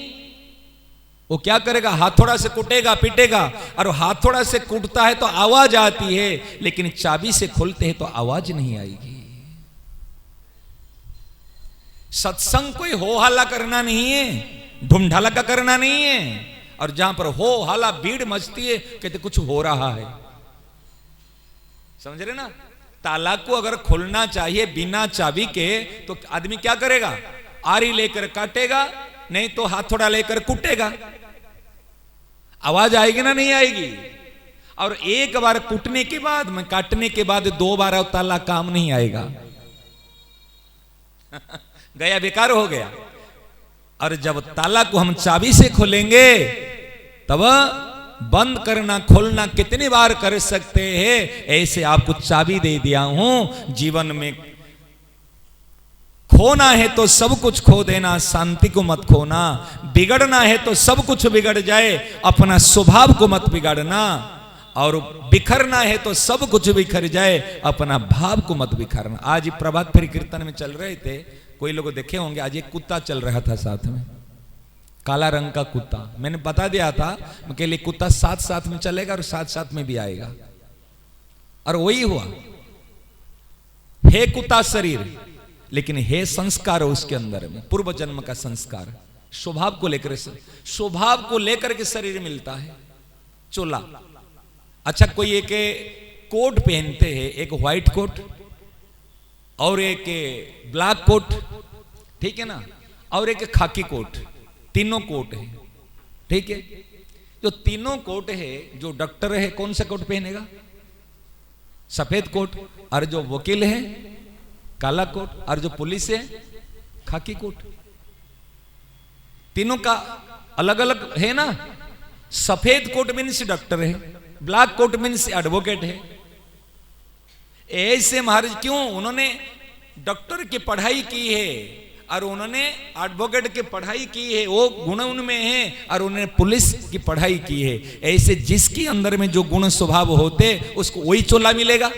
वो क्या करेगा? हाथोड़ा से कूटेगा, पीटेगा। और हाथोड़ा से कूटता है तो आवाज आती है, लेकिन चाबी से खोलते हैं तो आवाज नहीं आएगी। सत्संग कोई हो हल्ला करना नहीं है, ढूंढाला का करना नहीं है। और जहां पर हो हल्ला भीड़ मचती है, कहते कुछ हो रहा है। समझ रहे ना? ताला को अगर खोलना चाहिए बिना चाबी के, तो आदमी क्या करेगा? आरी लेकर काटेगा, नहीं तो हाथोड़ा लेकर कूटेगा। आवाज आएगी ना, नहीं आएगी? और एक बार कूटने के बाद में, काटने के बाद 2 बार ताला काम नहीं आएगा। गया, बेकार हो गया। और जब ताला को हम चाबी से खोलेंगे तब बंद करना खोलना कितनी बार कर सकते हैं। ऐसे आपको चाबी दे दिया हूं, जीवन में खोना है तो सब कुछ खो देना, शांति को मत खोना। बिगड़ना है तो सब कुछ बिगड़ जाए, अपना स्वभाव को मत बिगाड़ना। और बिखरना है तो सब कुछ बिखर जाए, अपना भाव को मत बिखरना। आज प्रभात फेरी कीर्तन में चल रहे थे, कोई लोग देखे होंगे, आज एक कुत्ता चल रहा था साथ में, काला रंग का कुत्ता। मैंने बता दिया था कि लिए कुत्ता साथ साथ में चलेगा और साथ साथ में भी आएगा, और वही हुआ। है कुत्ता शरीर, लेकिन है संस्कार उसके अंदर में, पूर्व जन्म का संस्कार। स्वभाव को लेकर, स्वभाव को लेकर के शरीर मिलता है। चोला, अच्छा कोई एक कोट पहनते हैं, एक व्हाइट कोट और एक ब्लैक कोट, ठीक है ना, और एक खाकी कोट, तीनों कोट है, ठीक है। जो तीनों कोट है, जो डॉक्टर है कौन सा कोट पहनेगा? सफेद कोट। और जो वकील है काला कोट, और जो पुलिस है खाकी कोट। तीनों का अलग अलग है ना। सफेद कोट मीन्स डॉक्टर है, ब्लैक कोट मीन्स एडवोकेट है। ऐसे महाराज क्यों? उन्होंने डॉक्टर की पढ़ाई की है और उन्होंने एडवोकेट की पढ़ाई की है, वो गुण उनमें है, और उन्होंने पुलिस की पढ़ाई की है। ऐसे जिसके अंदर में जो गुण स्वभाव होते उसको वही चोला मिलेगा।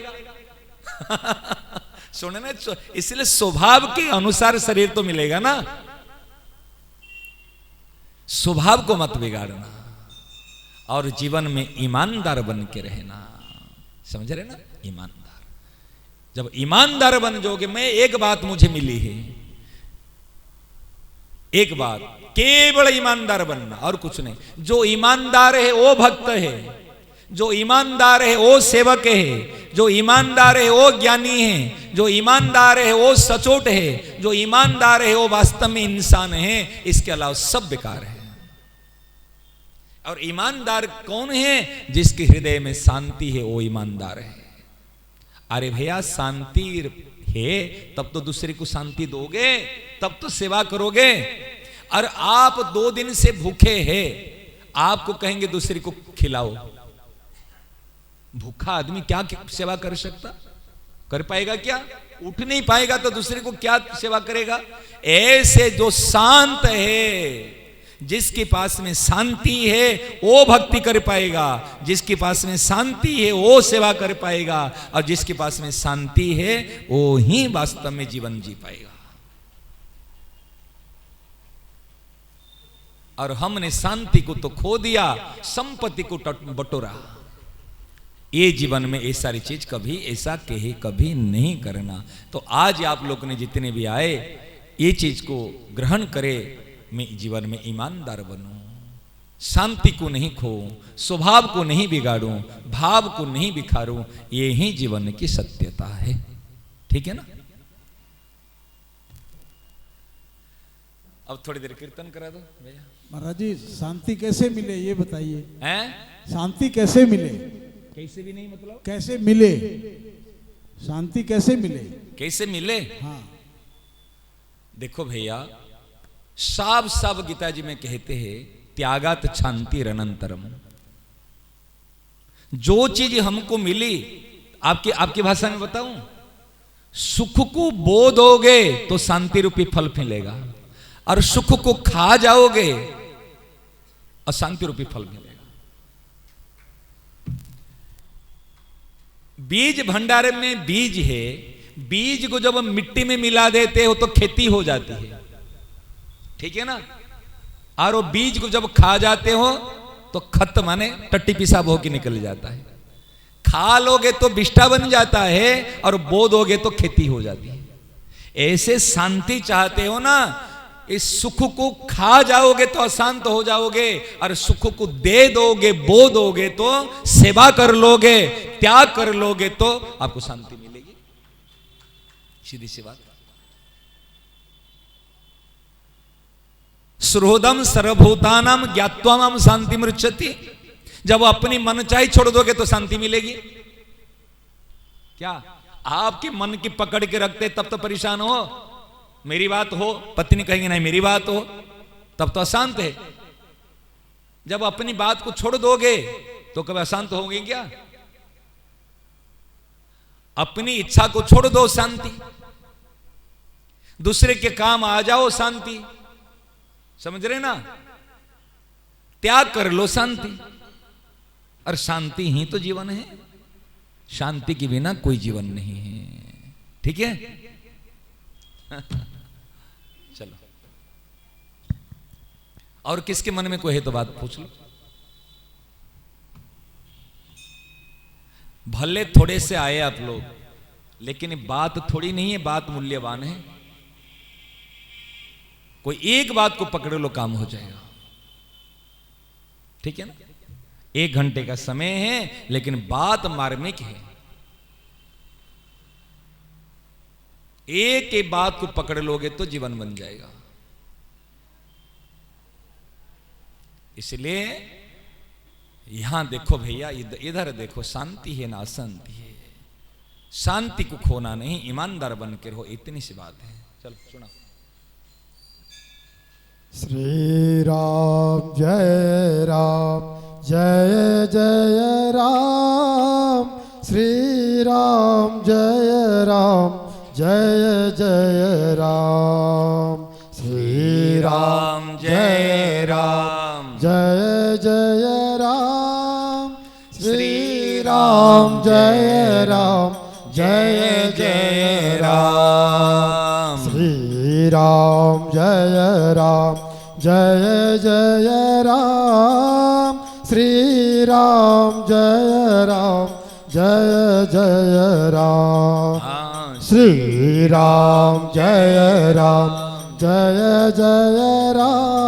सुने ना, इसलिए स्वभाव के अनुसार शरीर तो मिलेगा ना। स्वभाव को मत बिगाड़ना और जीवन में ईमानदार बन के रहना। समझ रहे ना? ईमानदार, जब ईमानदार बन जाओगे, मैं एक बात मुझे मिली है, एक बात, केवल ईमानदार बनना और कुछ नहीं। जो ईमानदार है वो भक्त है, जो ईमानदार है वो सेवक है, जो ईमानदार है वो ज्ञानी है, जो ईमानदार है वो सचोट है, जो ईमानदार है वो वास्तव में इंसान है। इसके अलावा सब बेकार है। और ईमानदार कौन है? जिसके हृदय में शांति है, वो ईमानदार है। अरे भैया, शांति है तब तो दूसरे को शांति दोगे, तब तो सेवा करोगे। और आप 2 दिन से भूखे हैं, आपको कहेंगे दूसरे को खिलाओ। भूखा आदमी क्या सेवा कर सकता? कर पाएगा क्या? उठ नहीं पाएगा तो दूसरे को क्या सेवा करेगा? ऐसे जो शांत है, जिसके पास में शांति है वो भक्ति कर पाएगा, जिसके पास में शांति है वो सेवा कर पाएगा, और जिसके पास में शांति है वो ही वास्तव में जीवन जी पाएगा। और हमने शांति को तो खो दिया, संपत्ति को बटोरा। ये जीवन में ये सारी चीज कभी ऐसा कहे कभी नहीं करना। तो आज आप लोग ने जितने भी आए, ये चीज को ग्रहण करे, मैं जीवन में ईमानदार बनूं, शांति को नहीं खोऊं, स्वभाव को नहीं बिगाड़ूं, भाव को नहीं बिखारूं। ये ही जीवन की सत्यता है। ठीक है ना? अब थोड़ी देर कीर्तन करा दो भैया। महाराज जी, शांति कैसे मिले ये बताइए। हैं? शांति कैसे मिले? कैसे भी नहीं, मतलब कैसे मिले? शांति कैसे मिले? कैसे मिले? हाँ, देखो भैया, साफ साफ गीता जी में कहते हैं, त्यागात शांति अनंतरम। जो चीज हमको मिली, आपकी भाषा में बताऊं, सुख को बो दोगे तो शांति रूपी फल मिलेगा, और सुख को खा जाओगे अशांति रूपी फल मिलेगा। बीज भंडार में बीज है, बीज को जब मिट्टी में मिला देते हो तो खेती हो जाती है। ठीक है ना? और वो बीज को जब खा जाते हो तो खत माने टट्टी पिसाब होके निकल जाता है। खा लोगे तो बिष्टा बन जाता है, और बो दोगे तो खेती हो जाती है। ऐसे शांति चाहते हो ना, इस सुख को खा जाओगे तो अशांत हो जाओगे, और सुख को दे दोगे, बो दोगे तो, सेवा कर लोगे, त्याग कर लोगे तो आपको शांति मिलेगी। सीधी सी बात। सुहृदम सर्वभूतानाम ज्ञात्वा माम शांति मृच्छति। जब अपनी मन चाहे छोड़ दोगे तो शांति मिलेगी क्या? आपके मन की पकड़ के रखते तब तो परेशान हो। मेरी बात हो, पत्नी कहेंगे नहीं मेरी बात हो, तब तो अशांत है। जब अपनी बात को छोड़ दोगे तो कभी अशांत होंगे क्या? अपनी इच्छा को छोड़ दो शांति, दूसरे के काम आ जाओ शांति। समझ रहे ना? त्याग कर लो शांति, और शांति ही तो जीवन है। शांति के बिना कोई जीवन नहीं है। ठीक है? चलो, और किसके मन में कोई है तो बात पूछ लो। भले थोड़े से आए आप लोग, लेकिन बात थोड़ी नहीं है, बात मूल्यवान है। कोई एक बात को पकड़ लो, काम हो जाएगा। ठीक है ना? 1 घंटे का समय है, लेकिन बात मार्मिक है। एक एक बात को पकड़ लोगे तो जीवन बन जाएगा। इसलिए यहां देखो भैया, इधर देखो, शांति है ना अशांति है। शांति को खोना नहीं, ईमानदार बन के रहो, इतनी सी बात है। चलो सुना। श्री राम जय राम जय जय राम, श्री राम जय राम जय जय राम, श्री राम जय राम जय जय राम, श्री राम जय राम जय जय राम, श्री राम जय राम जय जय राम, श्री राम जय राम जय जय राम, श्री राम जय राम जय जय राम,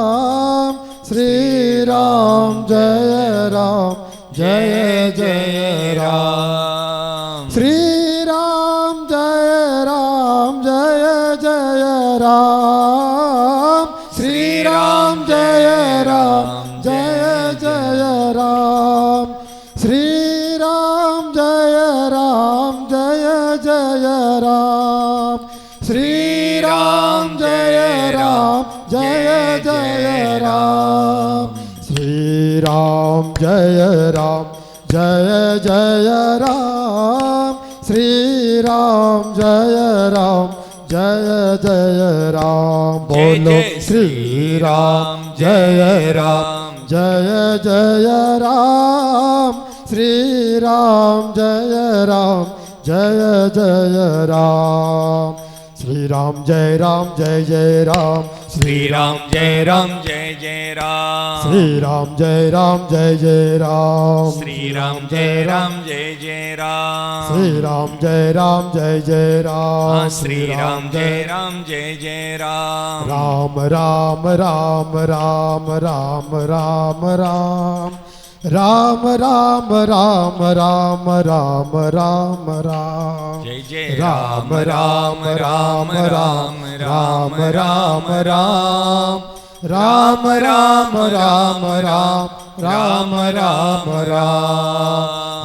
श्री राम जय राम जय जय राम, श्री राम जय राम जय जय राम, श्री राम जय राम जय जय राम, श्री राम जय राम जय जय राम, श्री राम जय राम जय जय राम, श्री राम जय राम जय जय राम, श्री राम जय राम जय जय राम। बोलो श्री राम जय राम जय जय राम, श्री राम जय राम जय जय राम, श्री राम जय राम जय जय राम, श्री राम जय राम जय जय राम, श्री राम जय राम जय जय राम, श्री राम जय राम जय जय राम, श्री राम जय राम जय जय राम, श्री राम जय राम जय जय राम, राम राम राम राम राम राम राम, राम राम राम राम राम राम राम, जय जय राम राम राम राम राम राम राम, राम राम राम राम राम राम राम,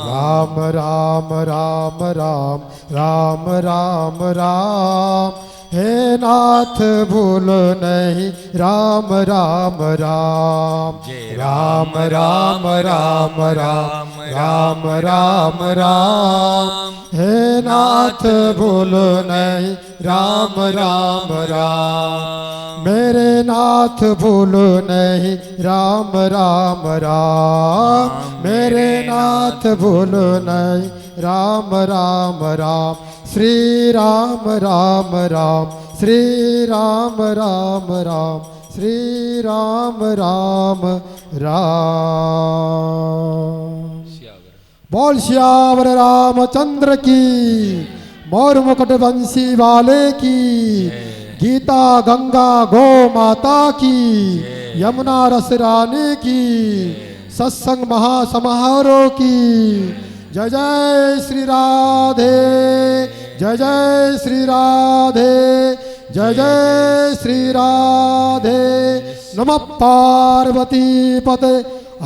राम राम राम राम राम राम राम, हे नाथ भूलो नहीं राम राम राम, राम राम राम राम राम राम राम, हे नाथ भूलो नहीं राम राम राम, मेरे नाथ भूलो नहीं राम राम राम, मेरे नाथ भूलो नहीं राम राम राम, श्री राम राम राम, श्री राम राम राम, श्री राम राम राम। बोल श्यावर रामचंद्र की, मोर मुकुट बंसी वाले की, गीता गंगा गौ माता की, यमुना रस रानी की, सत्संग महासमारोह की। जय जय श्री राधे, जय जय श्री राधे, जय जय श्री राधे, नमः पार्वती पते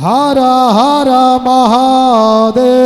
हर हर महादेव।